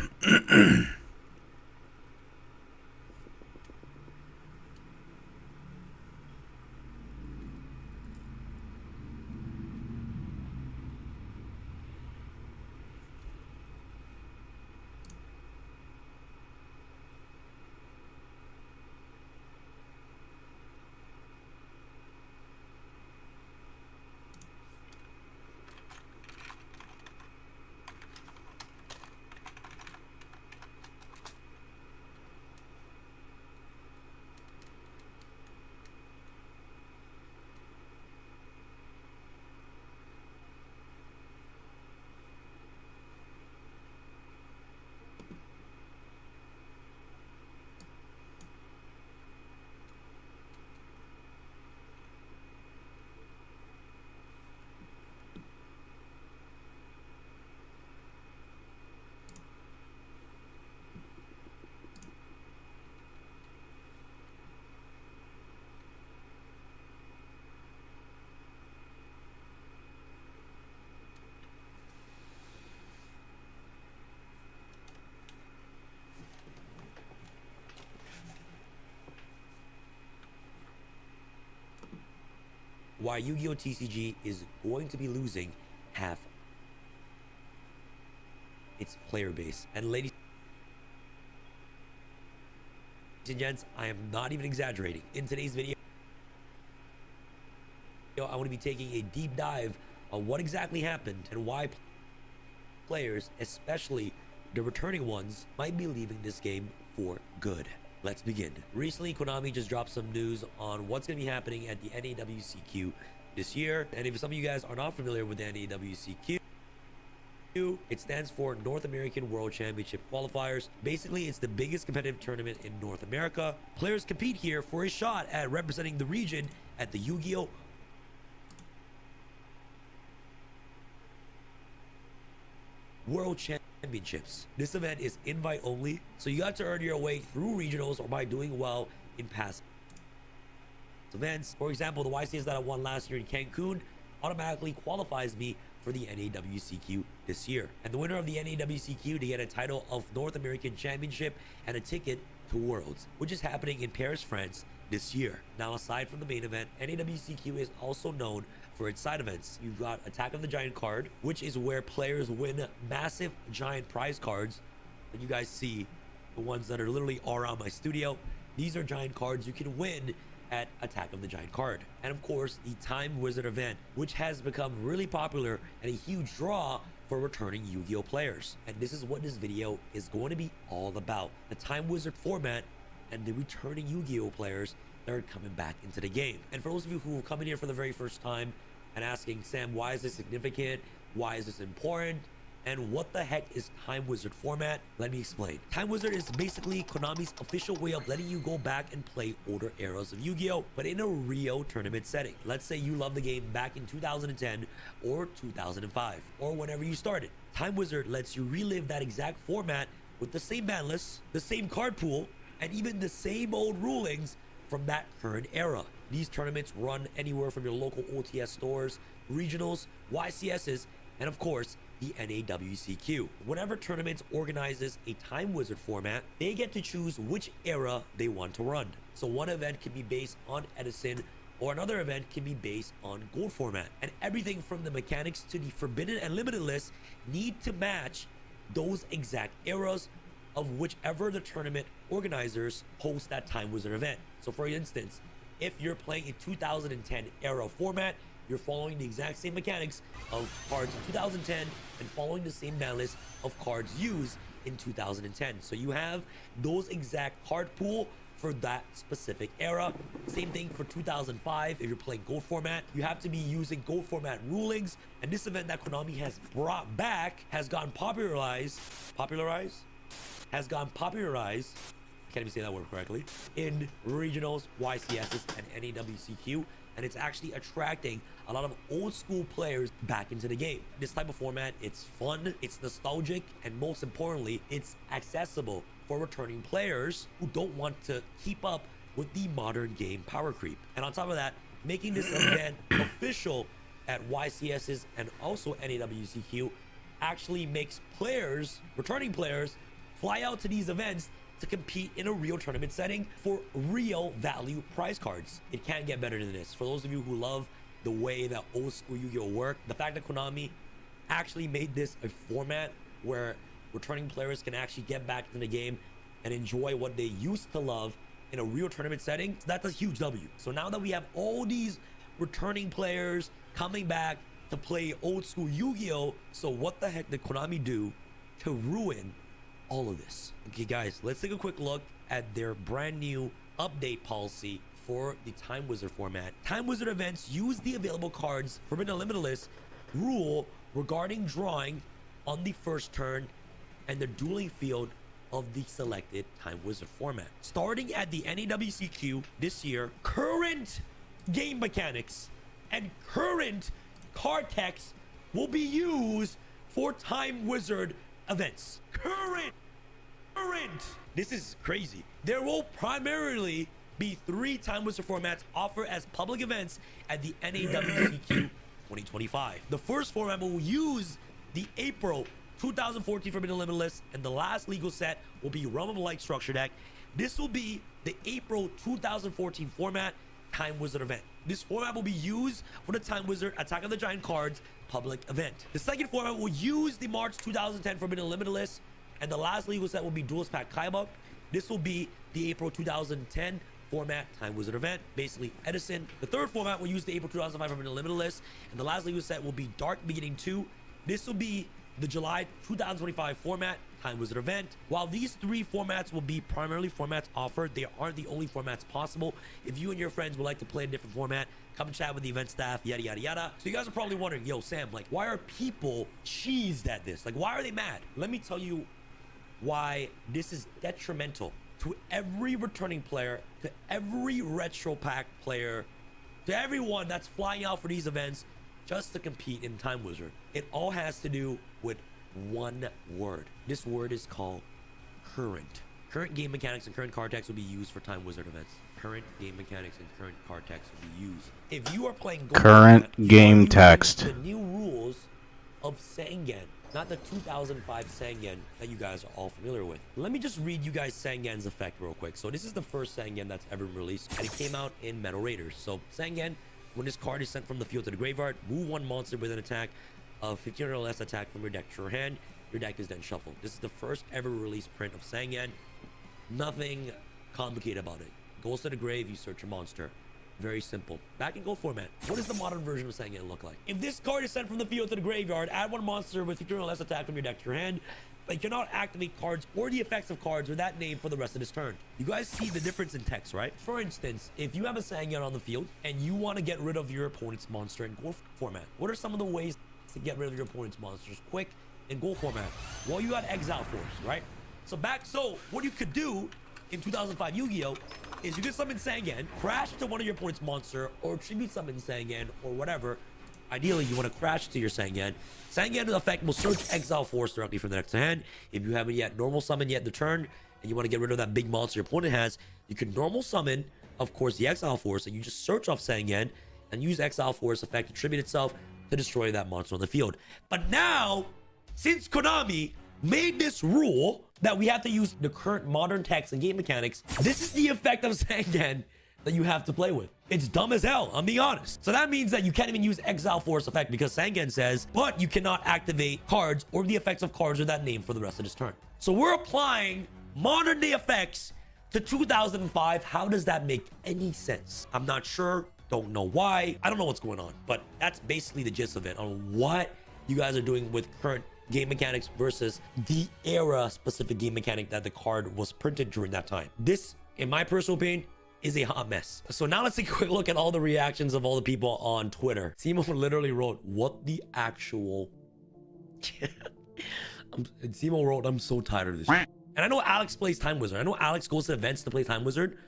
Why Yu-Gi-Oh! TCG is going to be losing half. its player base. And ladies and gents, I am not even exaggerating. In today's video, I want to be taking a deep dive on what exactly happened and why players, especially the returning ones, might be leaving this game for good. Let's begin. Recently, Konami just dropped some news on what's going to be happening at the NAWCQ this year. And if some of you guys are not familiar with the NAWCQ, it stands for North American World Championship Qualifiers. Basically, it's the biggest competitive tournament in North America. Players compete here for a shot at representing the region at the Yu-Gi-Oh! World Championships. This event is invite only, so you got to earn your way through regionals or by doing well in past events. For example, the YCS that I won last year in Cancun automatically qualifies me for the NAWCQ this year. And the winner of the NAWCQ to get a title of North American Championship and a ticket to Worlds, which is happening in Paris, France this year. Now, aside from the main event, NAWCQ is also known for its side events. You've got Attack of the Giant card, which is where players win massive giant prize cards that you guys see, the ones that are literally all around my studio. These are giant cards you can win at Attack of the Giant card. And of course, the Time Wizard event, which has become really popular and a huge draw for returning Yu-Gi-Oh players. And this is what this video is going to be all about: the Time Wizard format and the returning Yu-Gi-Oh players that are coming back into the game. And for those of you who are coming here for the very first time and asking, Sam, why is this significant? Why is this important? And what the heck is Time Wizard format? Let me explain. Time Wizard is basically Konami's official way of letting you go back and play older eras of Yu-Gi-Oh, but in a Rio tournament setting. Let's say you love the game back in 2010 or 2005 or whenever you started. Time Wizard lets you relive that exact format with the same ban lists, the same card pool, and even the same old rulings from that current era. These tournaments run anywhere from your local OTS stores, regionals, YCSs, and of course, the NAWCQ. Whenever tournaments organizes a Time Wizard format, they get to choose which era they want to run. So one event can be based on Edison, or another event can be based on Gold format. And everything from the mechanics to the Forbidden and Limited lists need to match those exact eras of whichever the tournament organizers host that Time Wizard event. So for instance, if you're playing a 2010 era format, you're following the exact same mechanics of cards in 2010 and following the same ban list of cards used in 2010. So you have those exact card pool for that specific era. Same thing for 2005. If you're playing Gold format, you have to be using Gold format rulings. And this event that Konami has brought back has gotten popularized, can't even say that word correctly, in regionals, YCSs, and NAWCQ. And it's actually attracting a lot of old school players back into the game. This type of format, it's fun, it's nostalgic, and most importantly, it's accessible for returning players who don't want to keep up with the modern game power creep. And on top of that, making this event official at YCSs and also NAWCQ actually makes players, returning players, fly out to these events to compete in a real tournament setting for real value prize cards. It can't get better than this. For those of you who love the way that old school Yu-Gi-Oh worked, the fact that Konami actually made this a format where returning players can actually get back into the game and enjoy what they used to love in a real tournament setting, that's a huge W. So now that we have all these returning players coming back to play old school Yu-Gi-Oh, so what the heck did Konami do to ruin all of this? Okay guys, let's take a quick look at their brand new update policy for the Time Wizard format. Time Wizard events use the available cards from an unlimited list rule regarding drawing on the first turn and the dueling field of the selected Time Wizard format. Starting at the NAWCQ this year, current game mechanics and current card text will be used for Time Wizard events. Current. This is crazy. There will primarily be 3 Time Wizard formats offered as public events at the NAWCQ 2025. The first format will use the April 2014 Forbidden Limited list, and the last legal set will be Realm of Light structure deck. This will be the April 2014 format, Time Wizard event. This format will be used for the Time Wizard Attack of the Giant cards public event. The second format will use the March 2010 Forbidden Limitless, and the last legal set will be Duelist Pack Kaiba. This will be the April 2010 format Time Wizard event, basically Edison. The third format will use the April 2005 Forbidden Limitless, and the last legal set will be Dark Beginning 2. This will be the July 2025 format Time Wizard event. While these three formats will be primarily formats offered, they aren't the only formats possible. If you and your friends would like to play a different format, come chat with the event staff, yada yada yada. So you guys are probably wondering, yo Sam, like why are people cheesed at this? Like why are they mad? Let me tell you why this is detrimental to every returning player, to every retro pack player, to everyone that's flying out for these events just to compete in Time Wizard. It all has to do with one word. This word is called current. Current game mechanics and current card text will be used for Time Wizard events. Current game mechanics and current card text will be used. If you are playing Gold Current format, game you are using text. the new rules of Sengen, not the 2005 Sengen that you guys are all familiar with. Let me just read you guys Sengen's effect real quick. So this is the first Sengen that's ever released, and it came out in Metal Raiders. So Sengen, when this card is sent from the field to the graveyard, move one monster with an attack of 15 or less attack from your deck to your hand. Your deck is then shuffled. This is the first ever released print of Sengen. Nothing complicated about it. Goes to the grave, you search your monster. Very simple. Back in Gold format, what does the modern version of Sengen look like? If this card is sent from the field to the graveyard, add one monster with 15 or less attack from your deck to your hand, but you cannot activate cards or the effects of cards with that name for the rest of this turn. You guys see the difference in text, right? For instance, if you have a Sengen on the field and you want to get rid of your opponent's monster in Gold format, what are some of the ways to get rid of your opponent's monsters quick in Gold format? Well, you got Exile Force, right? So what you could do in 2005 Yu-Gi-Oh! Is you can summon Sengen, crash to one of your opponent's monster, or tribute summon Sengen, or whatever. Ideally, you want to crash to your Sengen. Sengen, in effect, will search Exile Force directly from the next hand. If you haven't yet normal summon yet the turn, and you want to get rid of that big monster your opponent has, you can normal summon, of course, the Exile Force, and you just search off Sengen, and use Exile Force effect to tribute itself to destroy that monster on the field. But now, since Konami made this rule that we have to use the current modern text and game mechanics, this is the effect of Sengen that you have to play with. It's dumb as hell, I'm being honest. So that means that you can't even use Exile Force effect because Sengen says, but you cannot activate cards or the effects of cards with that name for the rest of this turn. So we're applying modern day effects to 2005. How does that make any sense? I'm not sure. Don't know why. I don't know what's going on, but that's basically the gist of it on what you guys are doing with current game mechanics versus the era specific game mechanic that the card was printed during that time. This, in my personal opinion, is a hot mess. So now let's take a quick look at all the reactions of all the people on Twitter. Simo literally wrote, what the actual... Simo wrote, I'm so tired of this. And I know Alex plays Time Wizard. I know Alex goes to events to play Time Wizard,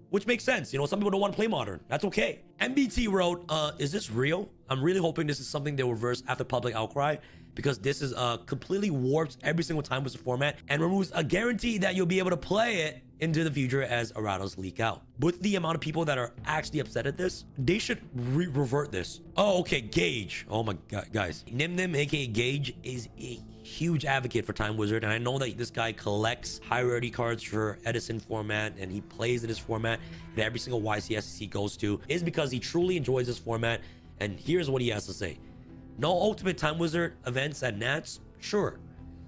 which makes sense. You know, some people don't want to play Modern. That's okay. MBT wrote, is this real? I'm really hoping this is something they'll reverse after public outcry, because this is completely warps every single Time Wizard format and removes a guarantee that you'll be able to play it into the future as erratas leak out. With the amount of people that are actually upset at this, they should revert this. Oh, okay, Gage. Oh my God, guys. Nimnim, aka Gage, is a huge advocate for Time Wizard, and I know that this guy collects high rarity cards for Edison format, and he plays in this format that every single YCSC he goes to, is because he truly enjoys this format. And here's what he has to say. No ultimate Time Wizard events at Nats? Sure.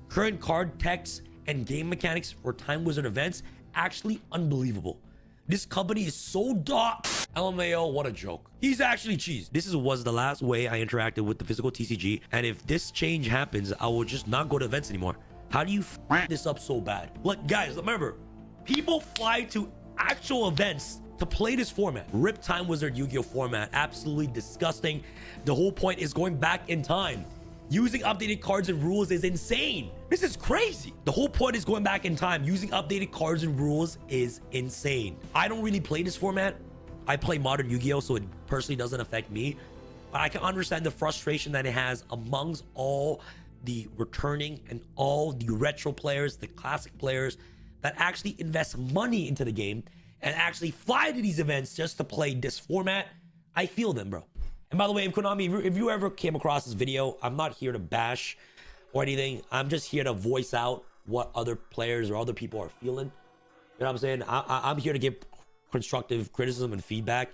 Current card text and game mechanics for Time Wizard events? Actually unbelievable. This company is so dog. LMAO, what a joke. He's actually cheesed. This was the last way I interacted with the physical TCG, and if this change happens, I will just not go to events anymore. How do you f this up so bad? Look, guys, remember, people fly to actual events to play this format. Rip Time Wizard Yu-Gi-Oh format, absolutely disgusting. The whole point is going back in time. Using updated cards and rules is insane. This is crazy. The whole point is going back in time. Using updated cards and rules is insane. I don't really play this format. I play Modern Yu-Gi-Oh, so it personally doesn't affect me. But I can understand the frustration that it has amongst all the returning and all the retro players, the classic players that actually invest money into the game and actually fly to these events just to play this format. I feel them, bro. And by the way, if Konami, if you ever came across this video, I'm not here to bash or anything. I'm just here to voice out what other players or other people are feeling. You know what I'm saying? I'm here to give constructive criticism and feedback.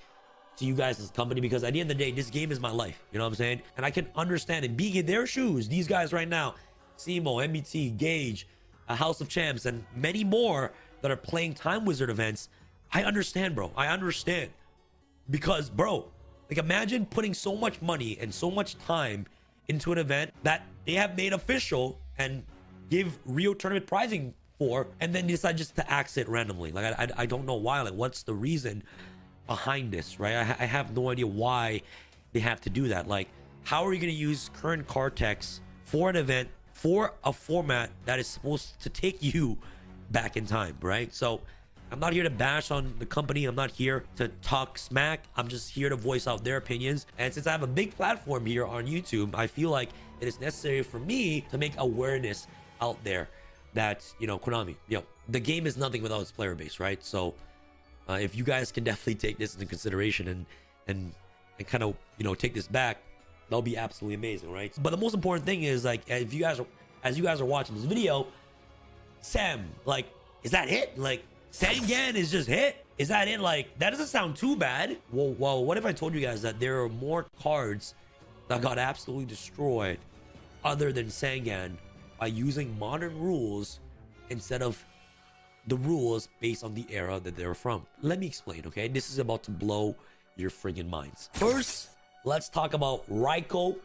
to you guys as a company, because at the end of the day, this game is my life. You know what I'm saying? And I can understand it being in their shoes. These guys right now, Simo, MBT, Gage, House of Champs, and many more that are playing Time Wizard events. I understand, bro. I understand. Because, bro, like imagine putting so much money and so much time into an event that they have made official and give real tournament prizing for, and then decide just to axe it randomly. Like I don't know why. Like, what's the reason behind this, right? I have no idea why they have to do that. Like, how are you going to use current card text for an event, for a format that is supposed to take you back in time, right? So I'm not here to bash on the company. I'm not here to talk smack. I'm just here to voice out their opinions. And since I have a big platform here on YouTube, I feel like it is necessary for me to make awareness out there that, you know, Konami, you know, the game is nothing without its player base, right? So if you guys can definitely take this into consideration and kind of, you know, take this back, that'll be absolutely amazing, right? But the most important thing is, like, if you guys are, as you guys are watching this video, Sam, like, is that it? Like, Sangan is just hit? Is that it? Like, that doesn't sound too bad. Well, what if I told you guys that there are more cards that got absolutely destroyed other than Sangan by using modern rules instead of the rules based on the era that they're from? Let me explain, okay? This is about to blow your friggin' minds. First, let's talk about Raiko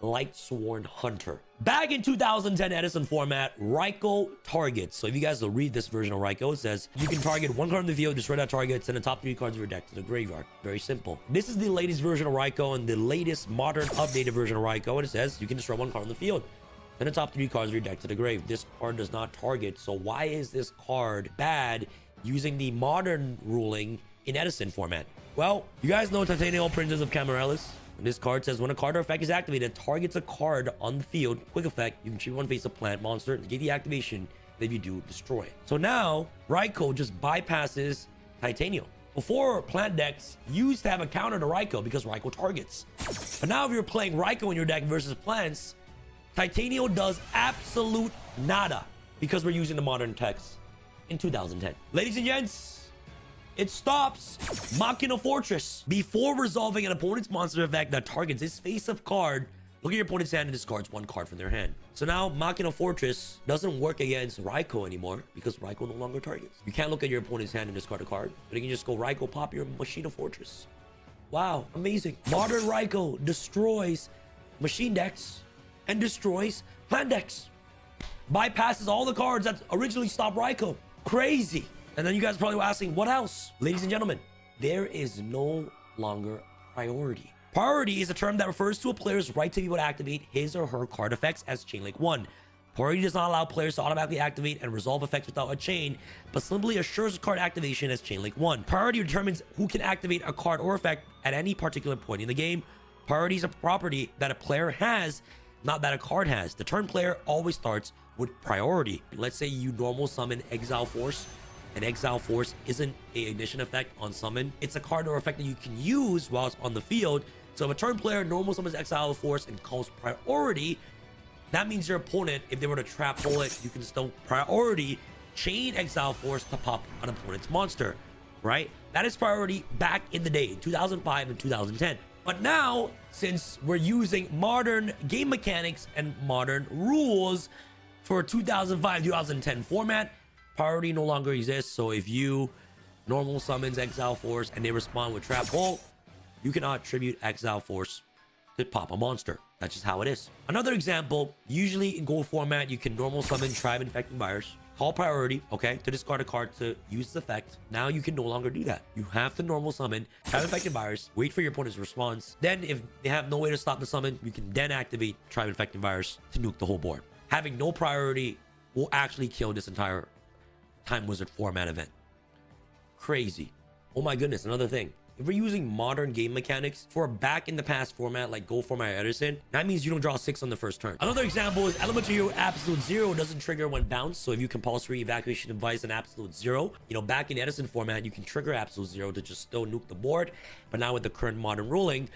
Lightsworn Hunter. Back in 2010 Edison format, Raiko targets. So if you guys will read this version of Raiko, it says you can target one card in the field, destroy that target, send the top 3 cards of your deck to the graveyard. Very simple. This is the latest version of Raiko and the latest modern updated version of Raiko. And it says you can destroy one card in the field, send the top 3 cards of your deck to the grave. This card does not target. So why is this card bad using the modern ruling in Edison format? Well, you guys know Titanium Princess of Camarellis. And this card says when a card or effect is activated, targets a card on the field. Quick effect, you can choose one face a plant monster to get the activation, and if you do, destroy it. So now, Raiko just bypasses Titanium. Before, plant decks used to have a counter to Raiko because Raiko targets. But now if you're playing Raiko in your deck versus plants, Titanium does absolute nada because we're using the modern text in 2010. Ladies and gents, it stops Machina Fortress. Before resolving an opponent's monster effect that targets his face-up card, look at your opponent's hand and discards one card from their hand. So now Machina Fortress doesn't work against Raiko anymore because Raiko no longer targets. You can't look at your opponent's hand and discard a card, but you can just go Raiko, pop your Machina Fortress. Wow, amazing. Modern Raiko destroys machine decks and destroys plant decks. Bypasses all the cards that originally stopped Raiko. Crazy. And then you guys are probably asking, what else? Ladies and gentlemen, there is no longer priority. Priority is a term that refers to a player's right to be able to activate his or her card effects as Chain Link 1. Priority does not allow players to automatically activate and resolve effects without a chain, but simply assures a card activation as Chain Link 1. Priority determines who can activate a card or effect at any particular point in the game. Priority is a property that a player has, not that a card has. The turn player always starts with priority. Let's say you normal summon Exile Force, and Exile Force isn't an ignition effect on summon. It's a card or effect that you can use while it's on the field. So if a turn player normal summons Exile Force and calls priority, that means your opponent, if they were to trap pull it, you can still priority chain Exile Force to pop an opponent's monster, right? That is priority back in the day, 2005 and 2010. But now, since we're using modern game mechanics and modern rules for 2005-2010 format, priority no longer exists. So if you normal summons Exile Force and they respond with Trap Hole, you cannot tribute Exile Force to pop a monster. That's just how it is. Another example, usually in gold format, you can normal summon Tribe Infecting Virus, call priority, okay, to discard a card to use its effect. Now you can no longer do that. You have to normal summon Tribe Infecting Virus, wait for your opponent's response. Then if they have no way to stop the summon, you can then activate Tribe Infecting Virus to nuke the whole board. Having no priority will actually kill this entire Time Wizard format event. Crazy. Oh my goodness, another thing. If we're using modern game mechanics for a back in the past format like Gold format or Edison, that means you don't draw 6 on the first turn. Another example is Elemental Hero Absolute Zero doesn't trigger when bounced. So if you compulsory evacuation device an Absolute Zero, you know, back in Edison format, you can trigger Absolute Zero to just still nuke the board. But now with the current modern ruling,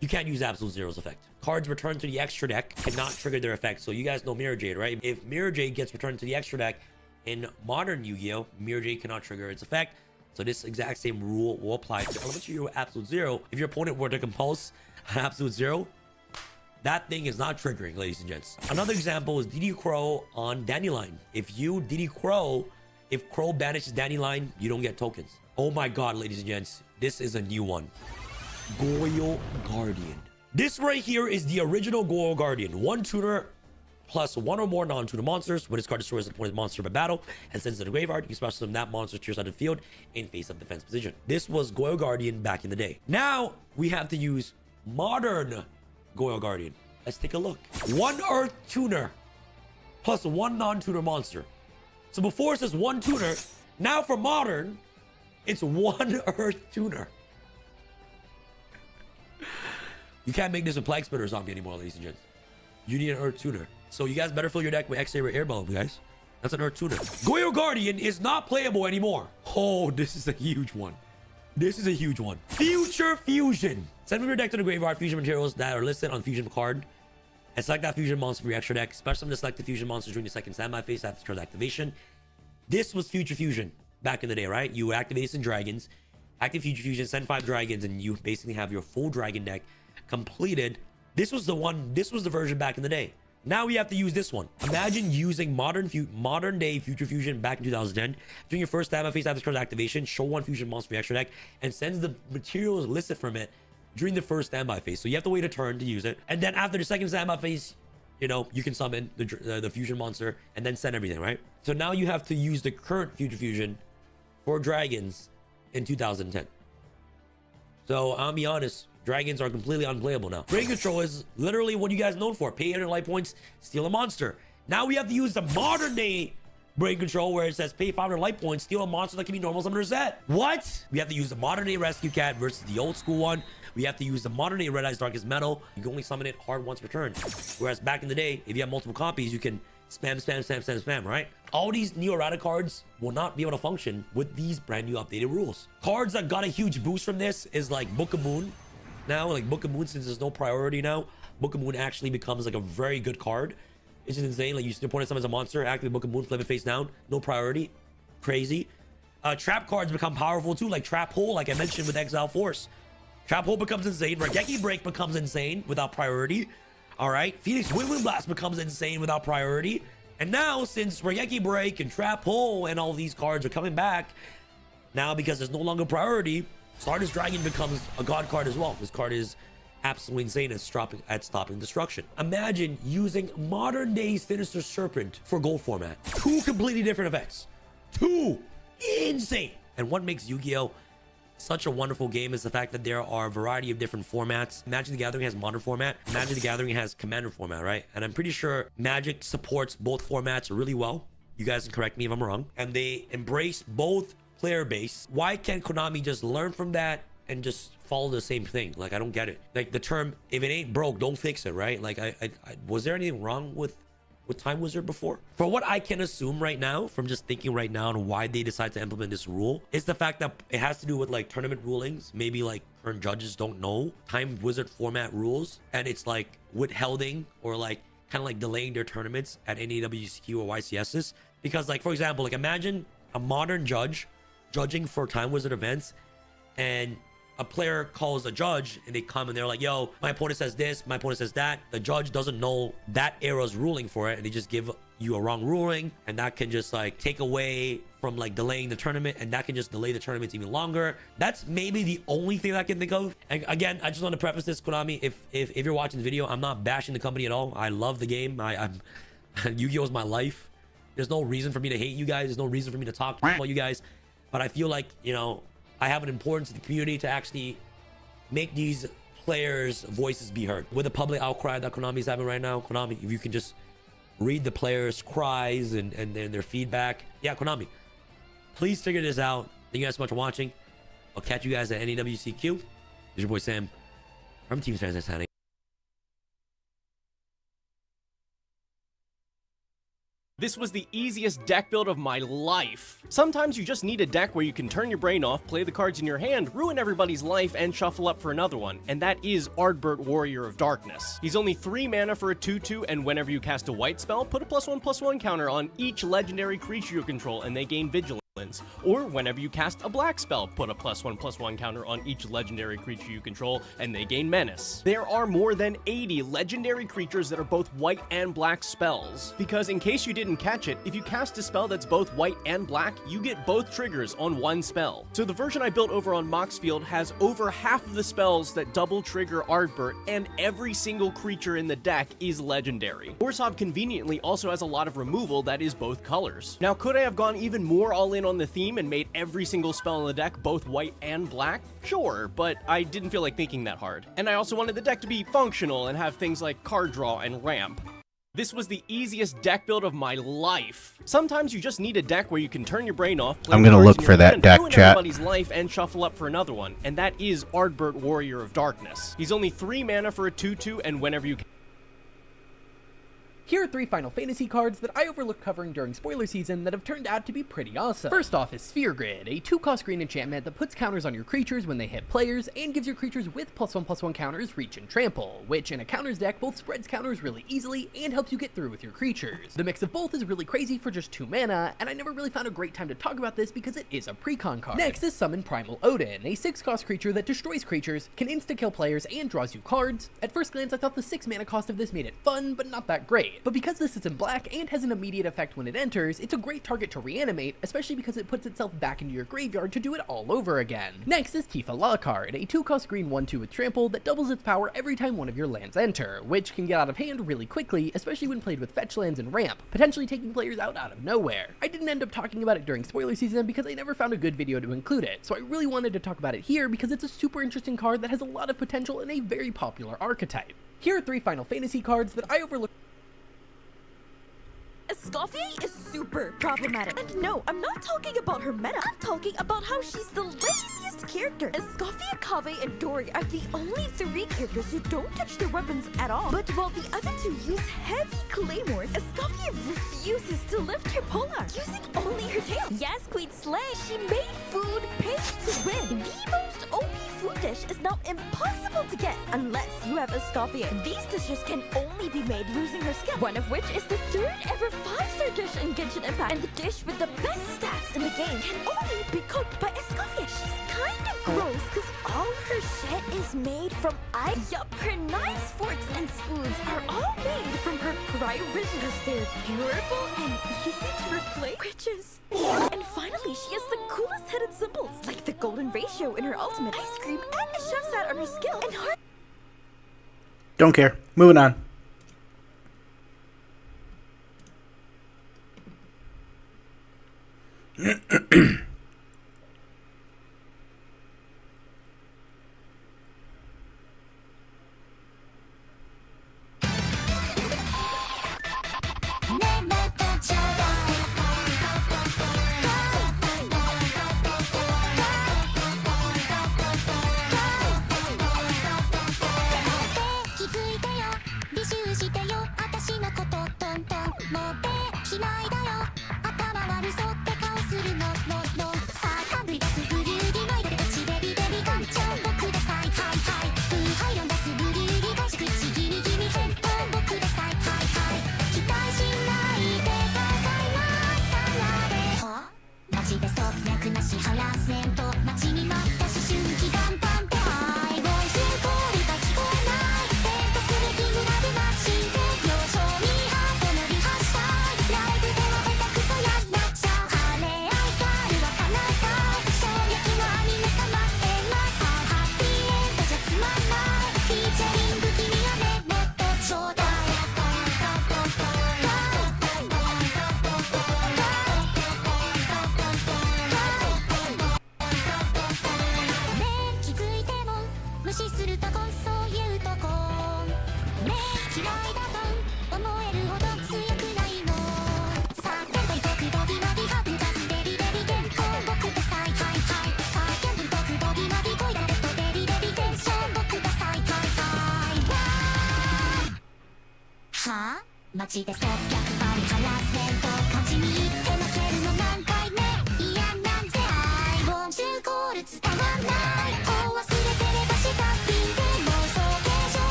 you can't use Absolute Zero's effect. Cards returned to the extra deck cannot trigger their effect. So you guys know Mirror Jade, right? If Mirror Jade gets returned to the extra deck, in modern Yu-Gi-Oh, Mirror Jade cannot trigger its effect. So this exact same rule will apply to Elementary Hero Absolute Zero. If your opponent were to compulse an Absolute Zero, that thing is not triggering, ladies and gents. Another example is DD Crow on Dandelion. If you DD Crow, if Crow banishes Dandelion, you don't get tokens. Oh my god, ladies and gents, this is a new one. Goyle Guardian. This right here is the original Goyle Guardian. One tuner plus one or more non-tuner monsters. When this card destroys the opponent's monster by battle and sends it to the graveyard, you can special summon that monster to your side of the field in face-up defense position. This was Goyle Guardian back in the day. Now we have to use modern Goyle Guardian. Let's take a look. One Earth tuner plus one non-tuner monster. So before it says one tuner, now for modern, it's one Earth tuner. You can't make this a Plague Spitter zombie anymore, ladies and gents. You need an Earth tuner. So you guys better fill your deck with X-Ray Airball, guys. That's an Earth tuner. Goyle Guardian is not playable anymore. Oh, this is a huge one. This is a huge one. Future Fusion. Send from your deck to the graveyard fusion materials that are listed on Fusion card. And select that fusion monster for your extra deck. Special summon the selected fusion monsters during the second standby phase after turn activation. This was Future Fusion back in the day, right? You activate some dragons, active Future Fusion, send 5 dragons, and you basically have your full dragon deck completed. This was the one, this was the version back in the day. Now we have to use this one. Imagine using modern day Future Fusion back in 2010. During your first standby phase after turn activation, show one fusion monster for your extra deck and sends the materials listed from it during the first standby phase. So you have to wait a turn to use it. And then after the second standby phase, you know, you can summon the fusion monster and then send everything, right? So now you have to use the current Future Fusion for dragons in 2010. So I'll be honest, dragons are completely unplayable now. Brain control is literally what you guys known for. Pay 800 life points, steal a monster. Now we have to use the modern day brain control where it says pay 500 life points, steal a monster that can be normal summoner set. What? We have to use the modern day rescue cat versus the old school one. We have to use the modern day Red Eyes Darkest Metal. You can only summon it hard once per turn. Whereas back in the day, if you have multiple copies, you can spam, right? All these Neo Errata cards will not be able to function with these brand new updated rules. Cards that got a huge boost from this is like Book of Moon. Now, like Book of Moon, since there's no priority now, Book of Moon actually becomes like a very good card. It's just insane. Like you see your opponent summons a monster, activate Book of Moon, flip it face down, no priority. Crazy. Trap cards become powerful too, like Trap Hole, like I mentioned with Exile Force. Trap Hole becomes insane. Raigeki Break becomes insane without priority. All right. Phoenix Wind Blast becomes insane without priority. And now, since Raigeki Break and Trap Hole and all these cards are coming back, now because there's no longer priority, Stardust Dragon becomes a god card as well. This card is absolutely insane at stopping destruction. Imagine using modern day Sinister Serpent for gold format. 2 completely different effects. 2! Insane! And what makes Yu-Gi-Oh! Such a wonderful game is the fact that there are a variety of different formats. Magic the Gathering has modern format. Magic the Gathering has Commander format, right? And I'm pretty sure Magic supports both formats really well. You guys can correct me if I'm wrong. And they embrace both player base. Why can't Konami just learn from that and just follow the same thing? Like, I don't get it. Like the term, if it ain't broke, don't fix it, right? Like, was there anything wrong with Time Wizard before? For what I can assume right now, from just thinking right now on why they decide to implement this rule, is the fact that it has to do with like tournament rulings. Maybe like current judges don't know Time Wizard format rules, and it's like withholding or like kind of like delaying their tournaments at any WCQ or YCSs. Because like, for example, like imagine a modern judge judging for Time Wizard events, and a player calls a judge and they come and they're like, yo, my opponent says this, my opponent says that. The judge doesn't know that era's ruling for it, and they just give you a wrong ruling, and that can just like take away from like delaying the tournament, and that can just delay the tournaments even longer. That's maybe the only thing I can think of. And again, I just want to preface this, Konami, if you're watching the video, I'm not bashing the company at all. I love the game. I'm Yu-Gi-Oh is my life. There's no reason for me to hate you guys. There's no reason for me to talk about you guys. But I feel like, you know, I have an importance to the community to actually make these players' voices be heard. With the public outcry that Konami's having right now, Konami, if you can just read the players' cries and their feedback. Yeah, Konami, please figure this out. Thank you guys so much for watching. I'll catch you guys at NEWCQ. This is your boy Sam from Team Stars Hanny. This was the easiest deck build of my life. Sometimes you just need a deck where you can turn your brain off, play the cards in your hand, ruin everybody's life, and shuffle up for another one, and that is Ardbert, Warrior of Darkness. He's only 3 mana for a 2/2, and whenever you cast a white spell, put a +1/+1 counter on each legendary creature you control, and they gain Vigilance. Or whenever you cast a black spell, put a +1/+1 counter on each legendary creature you control, and they gain menace. There are more than 80 legendary creatures that are both white and black spells. Because in case you didn't catch it, if you cast a spell that's both white and black, you get both triggers on one spell. So the version I built over on Moxfield has over half of the spells that double trigger Ardbert, and every single creature in the deck is legendary. Orzhov conveniently also has a lot of removal that is both colors. Now, could I have gone even more all in on the theme and made every single spell in the deck both white and black? Sure, but I didn't feel like thinking that hard. And I also wanted the deck to be functional and have things like card draw and ramp. This was the easiest deck build of my life. Sometimes you just need a deck where you can turn your brain off, play I'm gonna cards look in for your that hand, deck, ruin chat. everybody's life, and shuffle up for another one, and that is Ardbert, Warrior of Darkness. He's only 3 mana for a 2/2, and whenever you Here are 3 Final Fantasy cards that I overlooked covering during spoiler season that have turned out to be pretty awesome. First off is Sphere Grid, a 2-cost green enchantment that puts counters on your creatures when they hit players, and gives your creatures with +1/+1 counters reach and trample, which in a counters deck both spreads counters really easily and helps you get through with your creatures. The mix of both is really crazy for just 2 mana, and I never really found a great time to talk about this because it is a precon card. Next is Summon Primal Odin, a 6-cost creature that destroys creatures, can insta-kill players, and draws you cards. At first glance I thought the 6 mana cost of this made it fun, but not that great. But because this is in black and has an immediate effect when it enters, it's a great target to reanimate, especially because it puts itself back into your graveyard to do it all over again. Next is Tifa La card, a 2-cost green 1/2 with trample that doubles its power every time one of your lands enter, which can get out of hand really quickly, especially when played with fetch lands and ramp, potentially taking players out of nowhere. I didn't end up talking about it during spoiler season because I never found a good video to include it, so I really wanted to talk about it here because it's a super interesting card that has a lot of potential in a very popular archetype. Here are 3 Final Fantasy cards that I overlooked. Escoffier is super problematic. And no, I'm not talking about her meta. I'm talking about how she's the laziest character. Escoffier, Kaveh, and Dori are the only 3 characters who don't touch their weapons at all. But while the other 2 use heavy claymores, Escoffier refuses to lift her polearm, using only her tail. Yes, Queen Slay, she made food pay to win. The most OP food dish is now impossible to get unless you have Escoffier. These dishes can only be made using her skill, one of which is the 3rd ever 5-star dish in Genshin Impact, and the dish with the best stats in the game can only be cooked by Escoffier. She's kinda gross because all her shit is made from ice. Yup, her knives, forks, and spoons are all made from her cryovision. They're durable and easy to replace, which is... And finally, she has the coolest hidden symbols, like the golden ratio in her ultimate, ice cream, and a chef's hat on her skill, and her... Don't care. Moving on.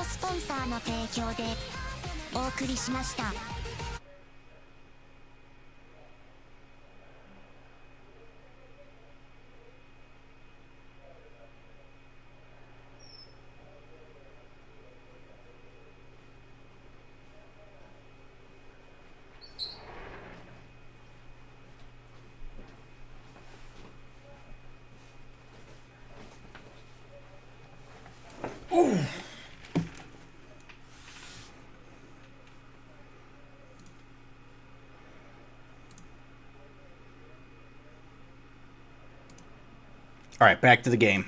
スポンサーの提供でお送りしました。All right, back to the game.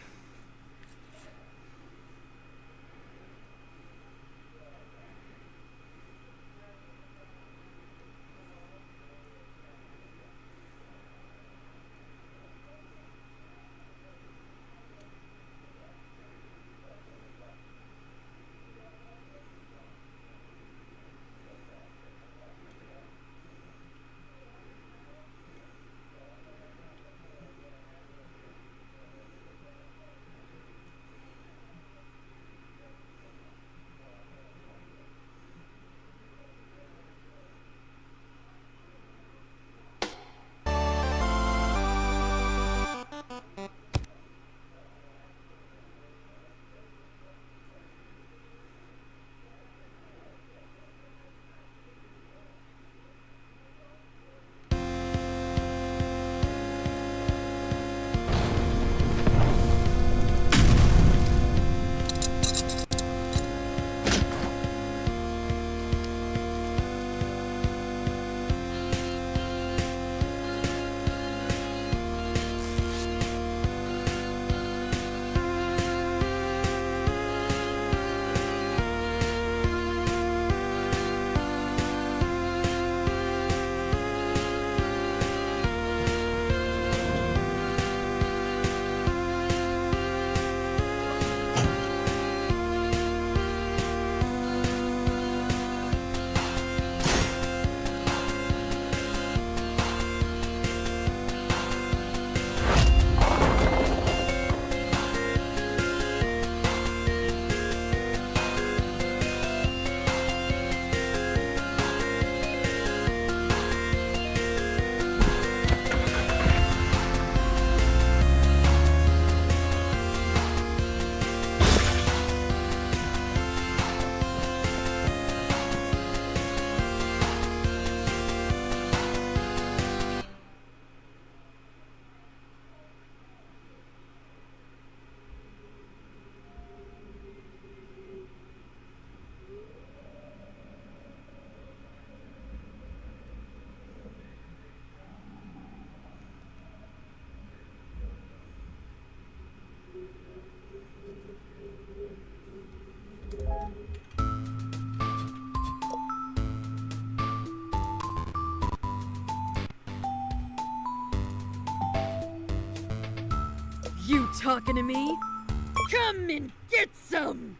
You talking to me? Come and get some!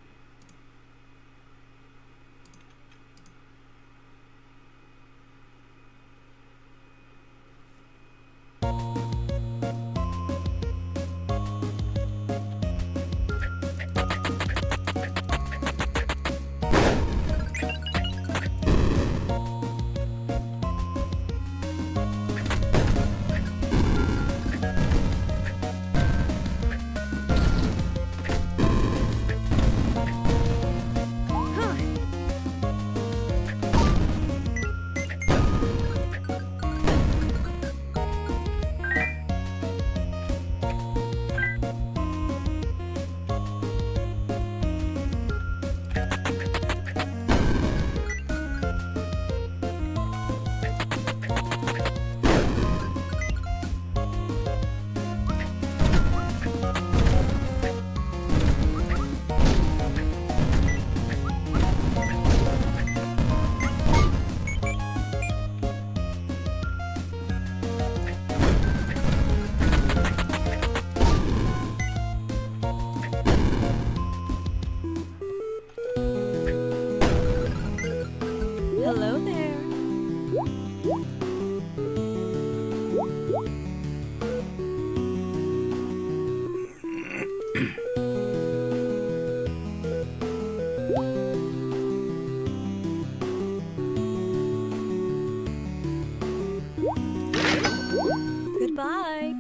Goodbye.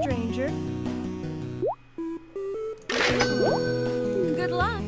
Stranger. Good luck.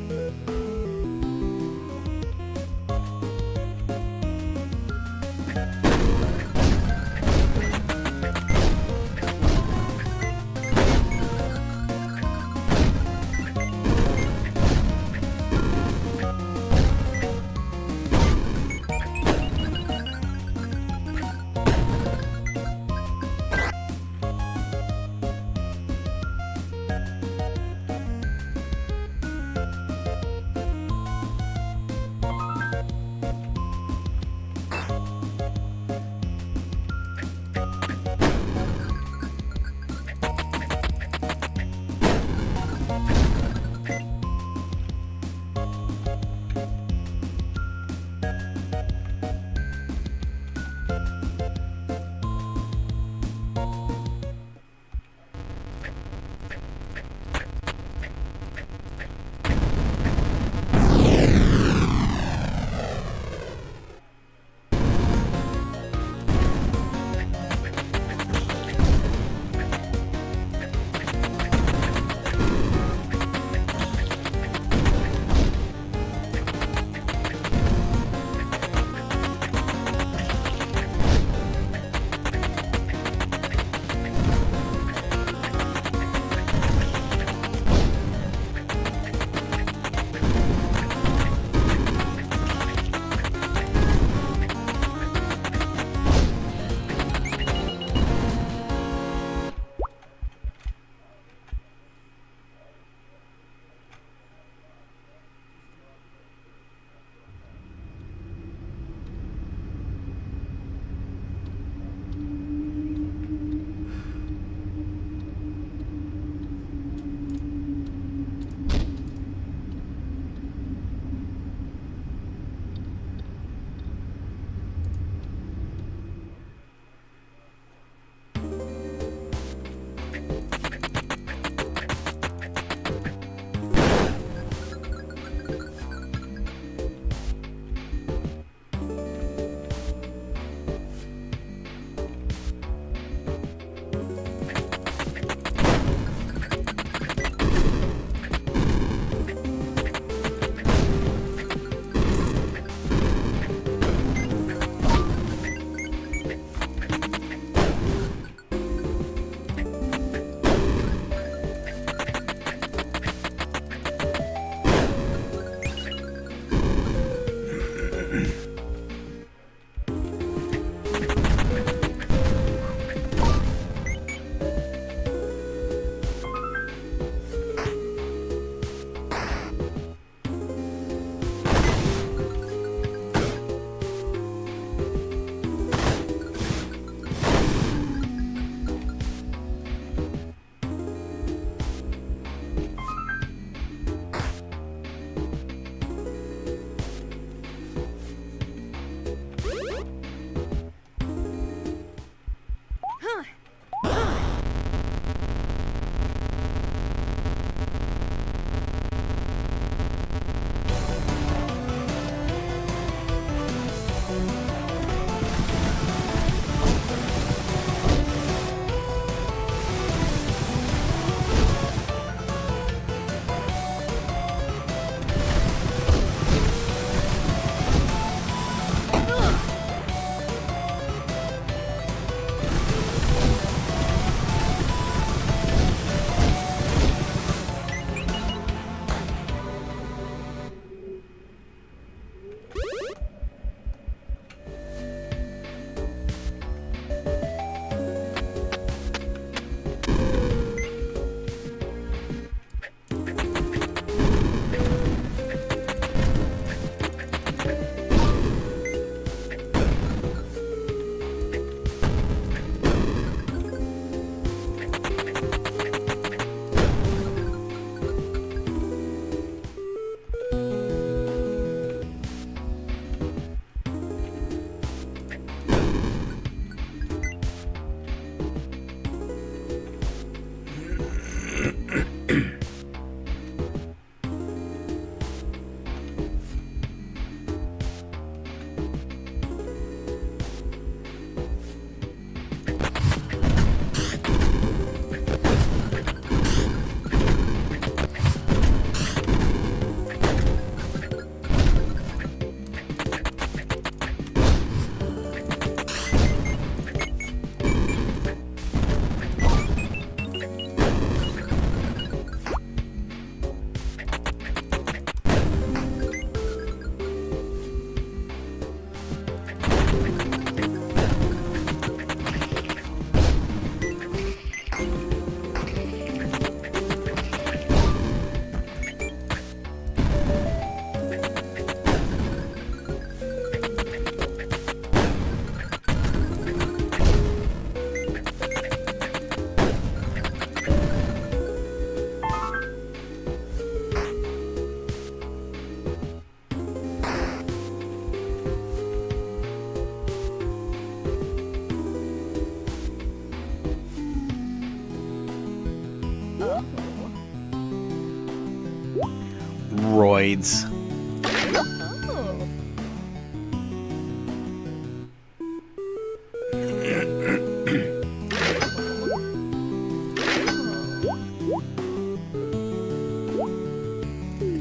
upgrades. Oh.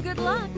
Good luck.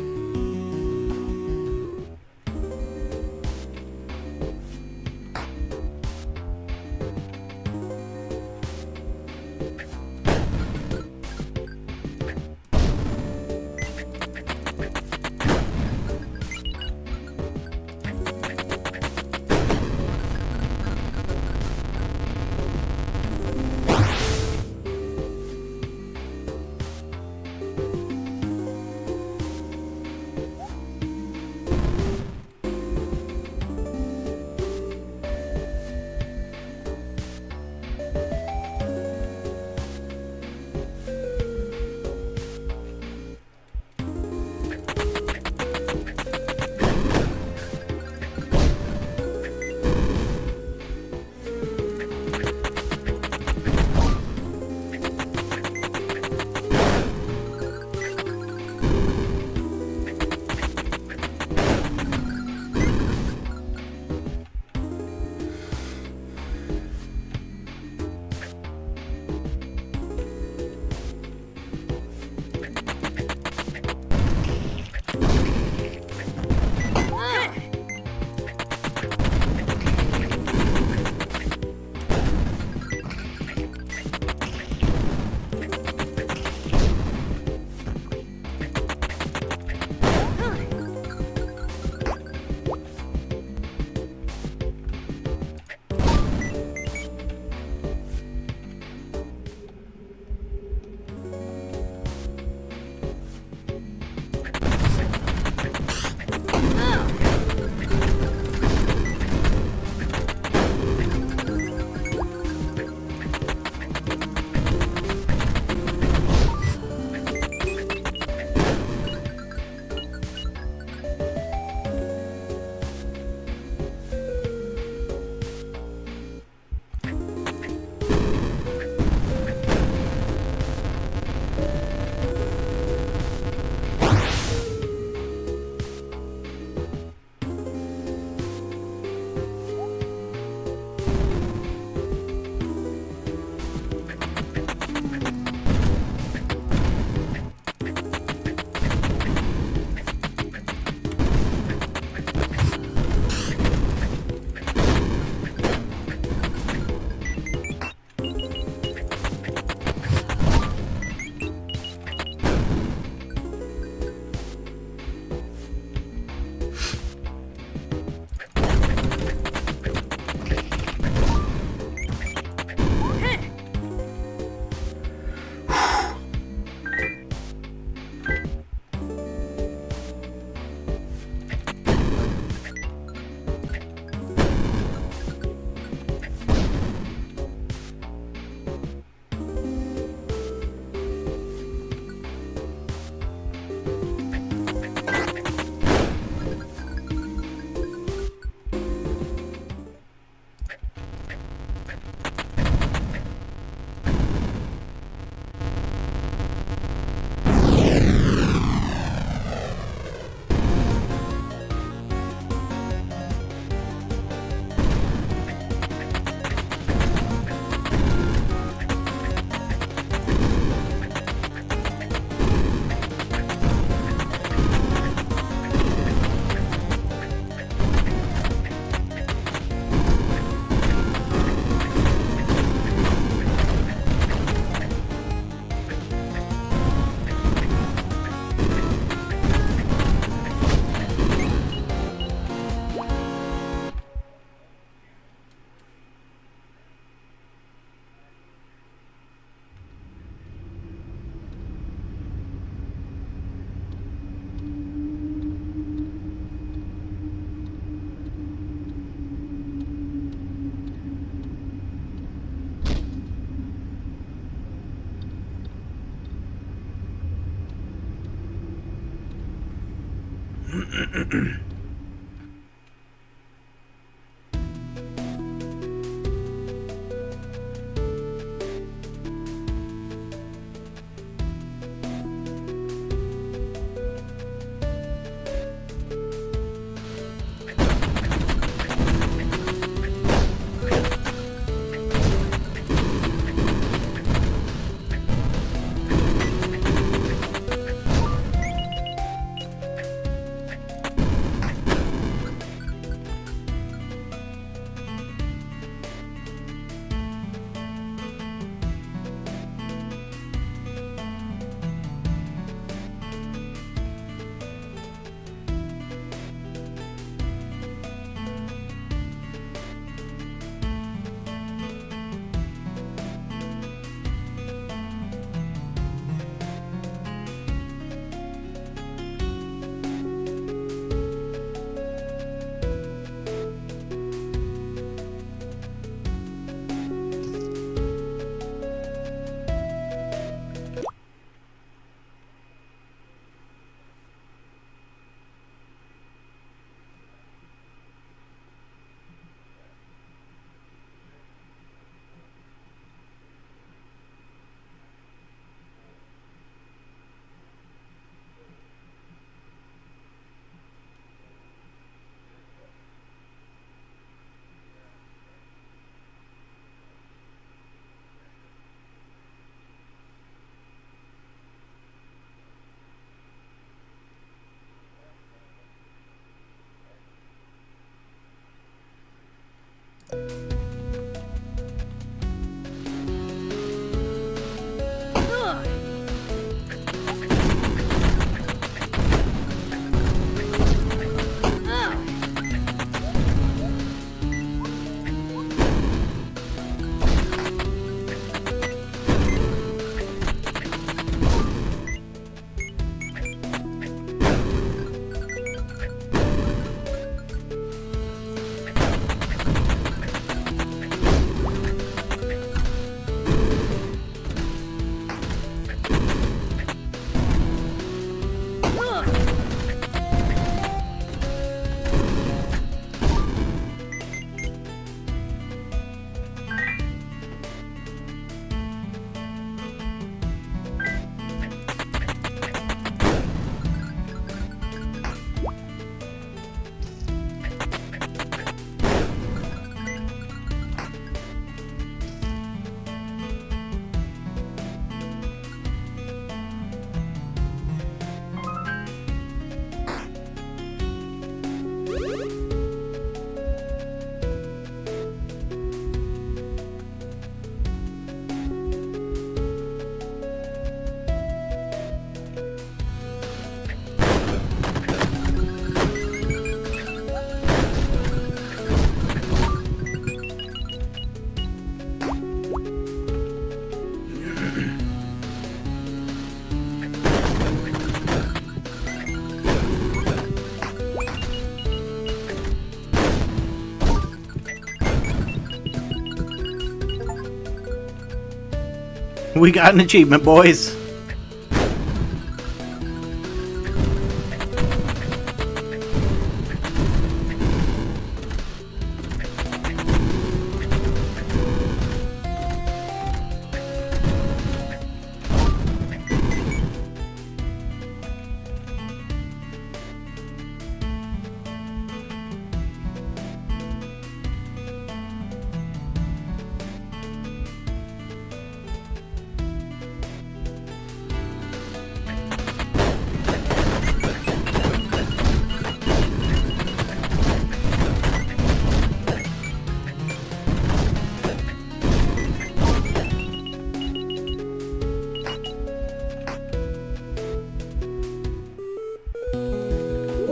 We got an achievement, boys.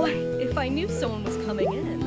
What if I knew someone was coming in?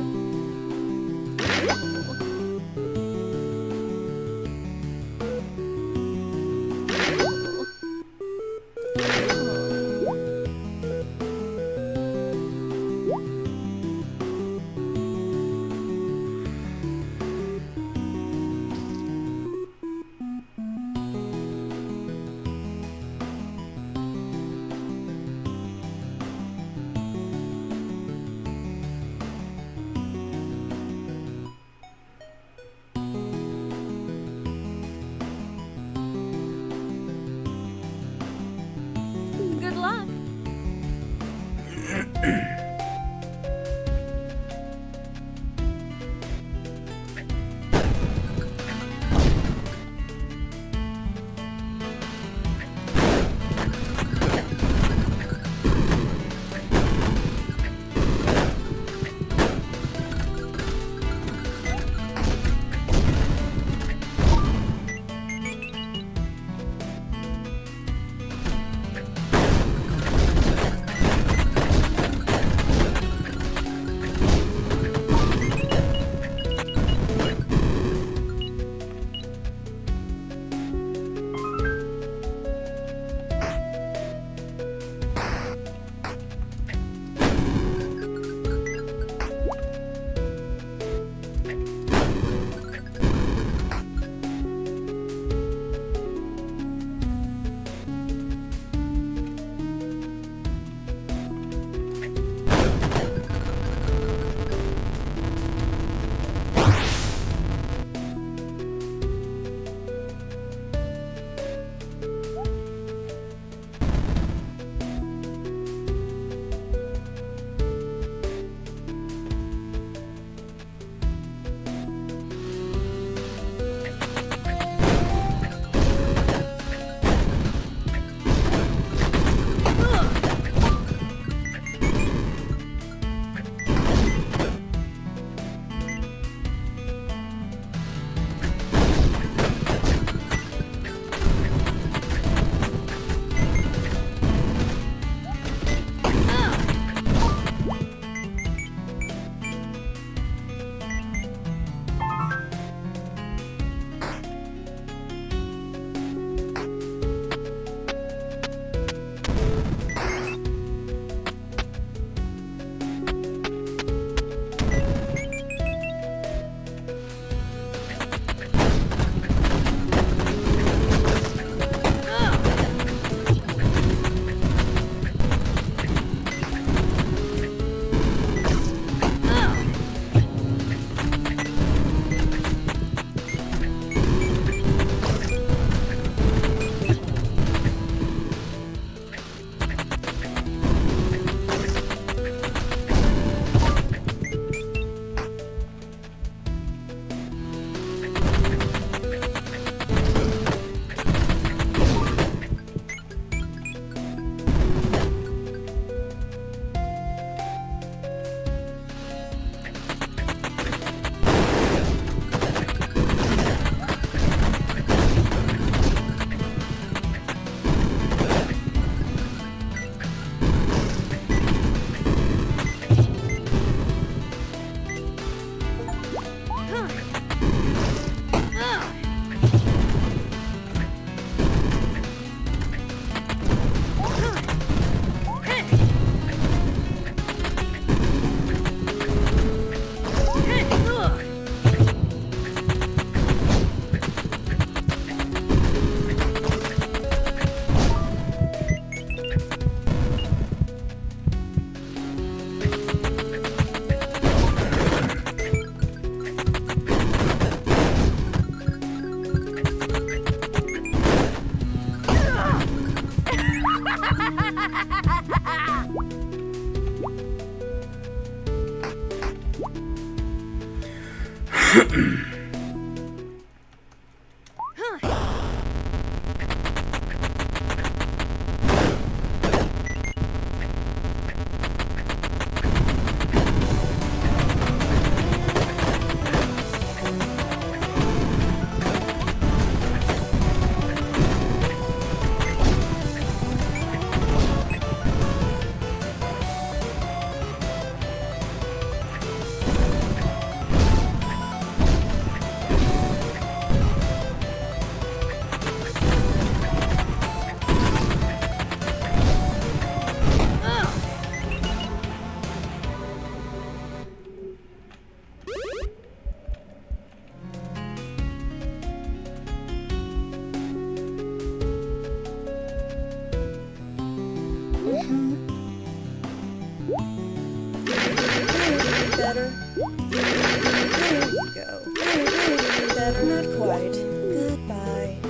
Better. There you go. Better. Not quite. Goodbye.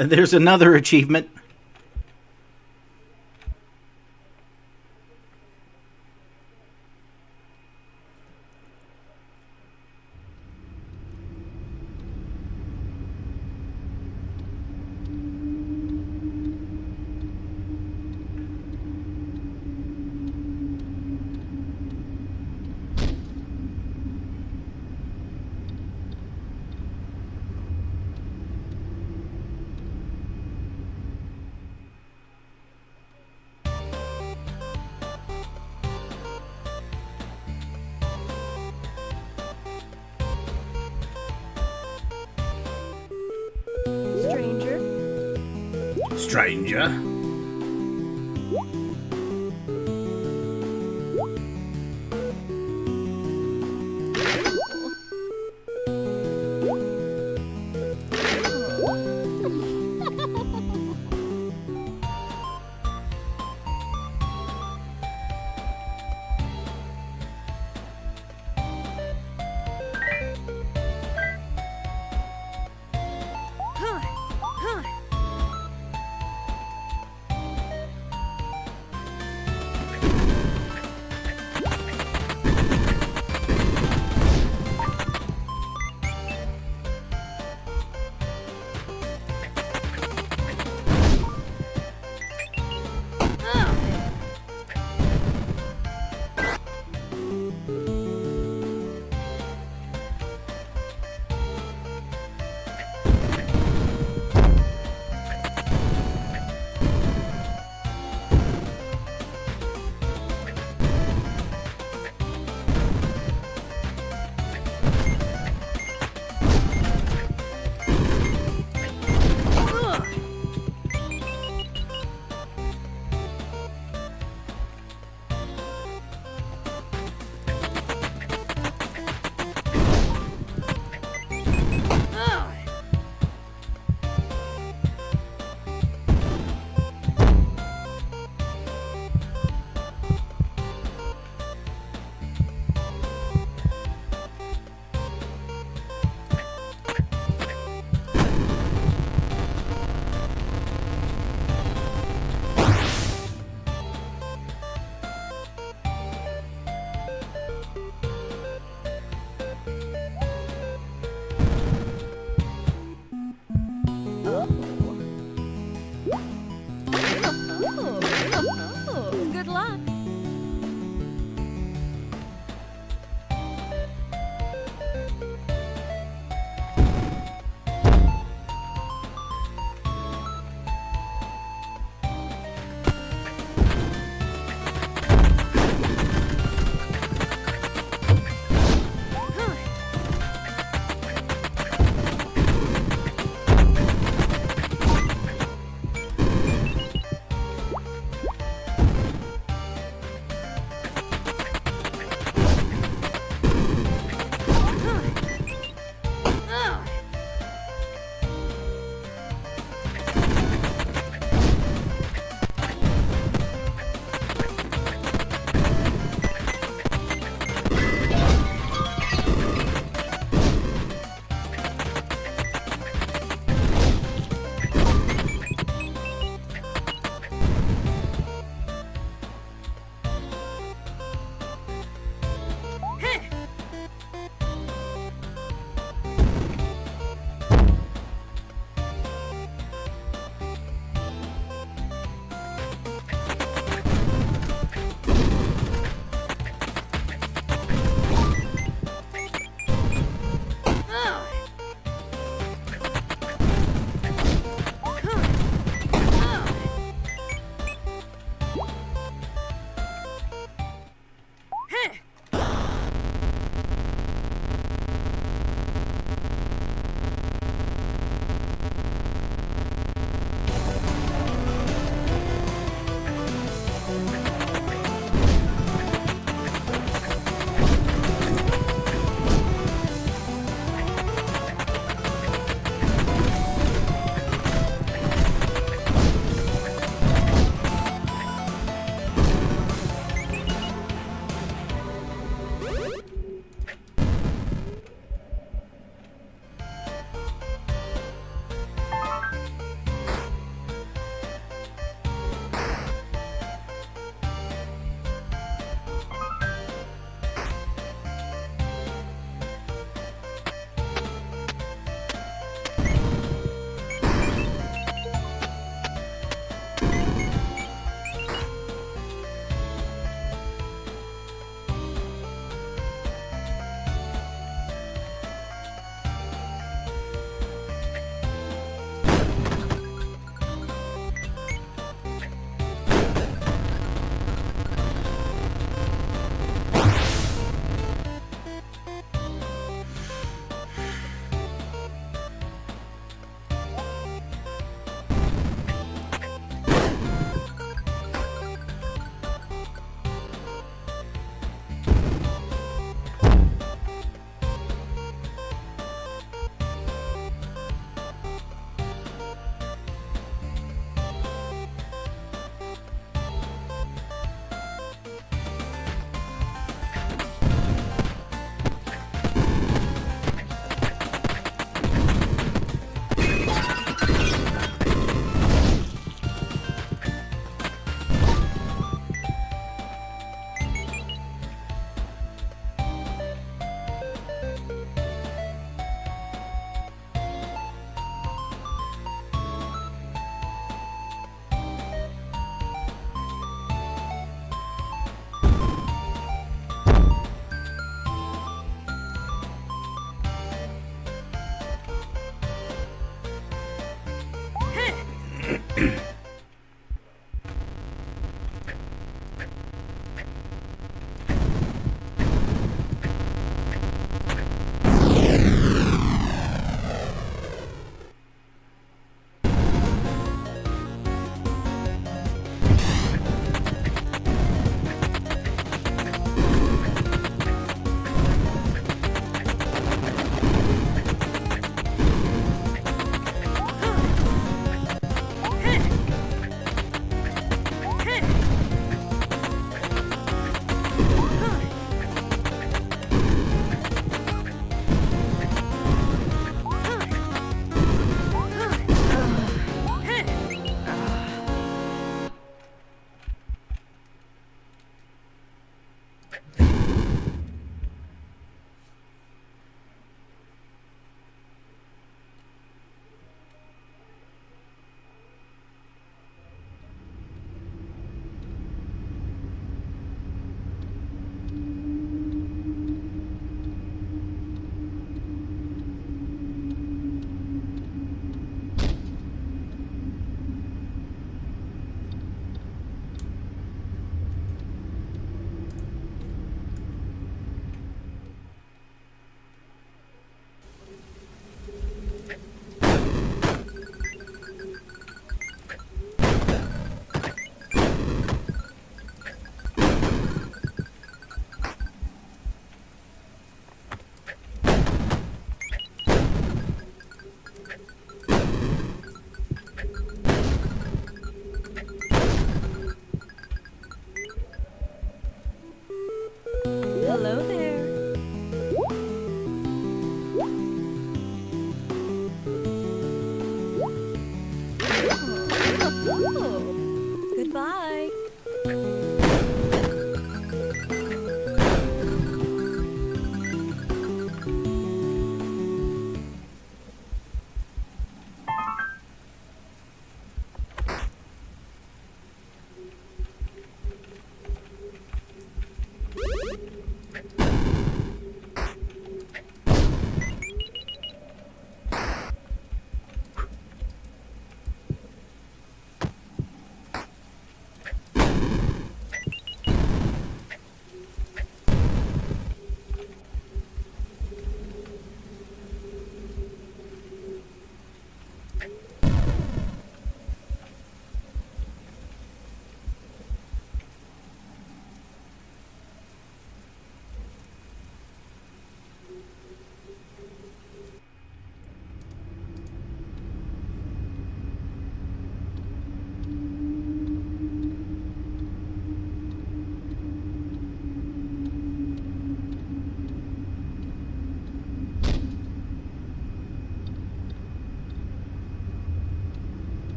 And there's another achievement. Stranger.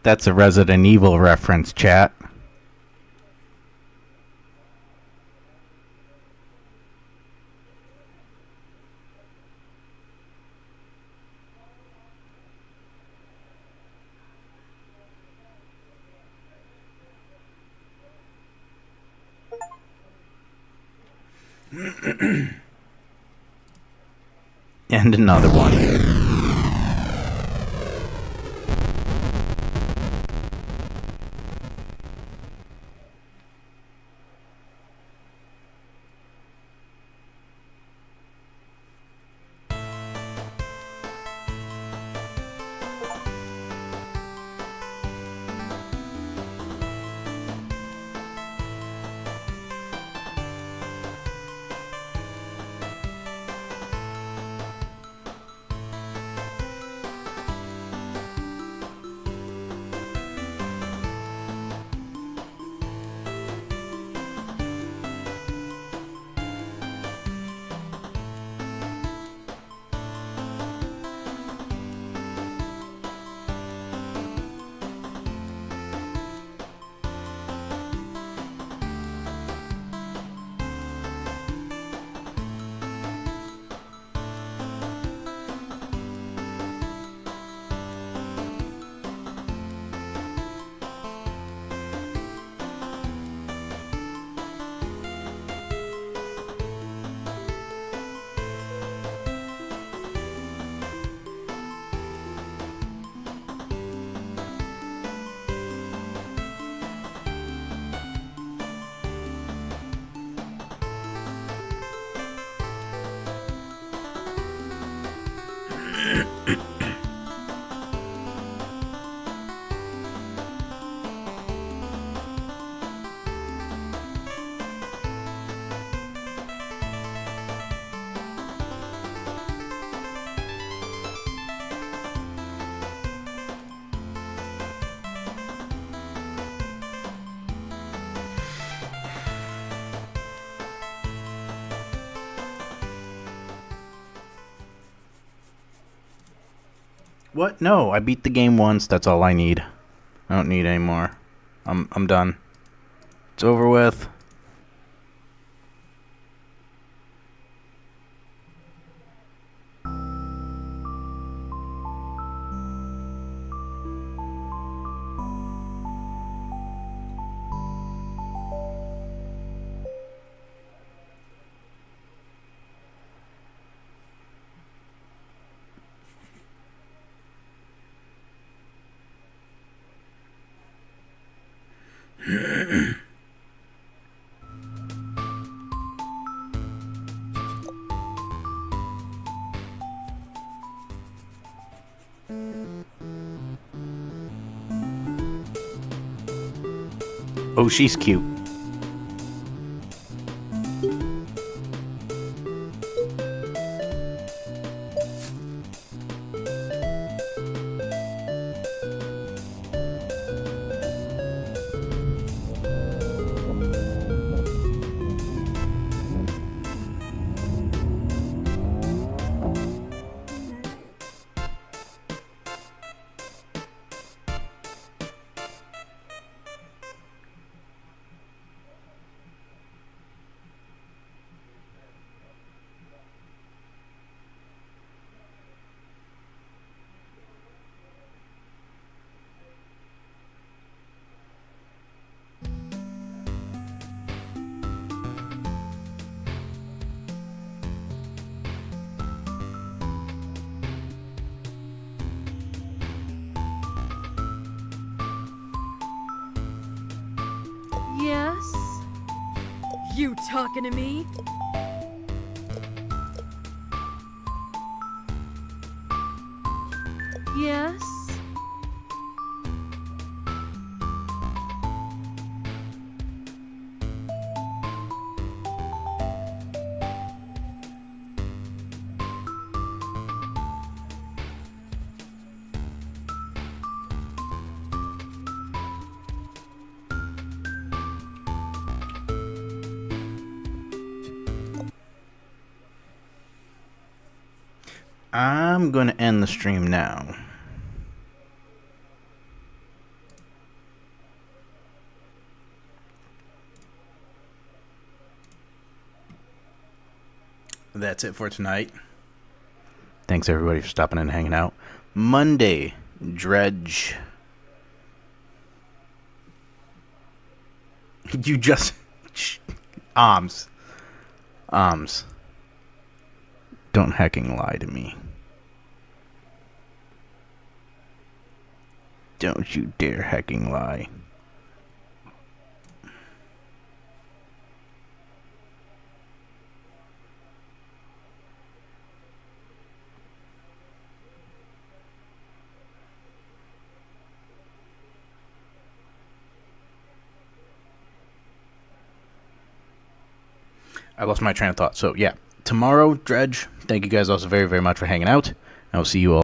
That's a Resident Evil reference, chat. And another one. What? No, I beat the game once. That's all I need. I don't need any more. I'm done. It's over with. Oh, she's cute. Yes? You talking to me? Yes? I'm gonna end the stream now. that's it for tonight. Thanks everybody for stopping in and hanging out. Monday, Dredge. You just... Arms. Don't hecking lie to me. Don't you dare hecking lie. I lost my train of thought. So, yeah. Tomorrow, Dredge, thank you guys also very, very much for hanging out. I will see you all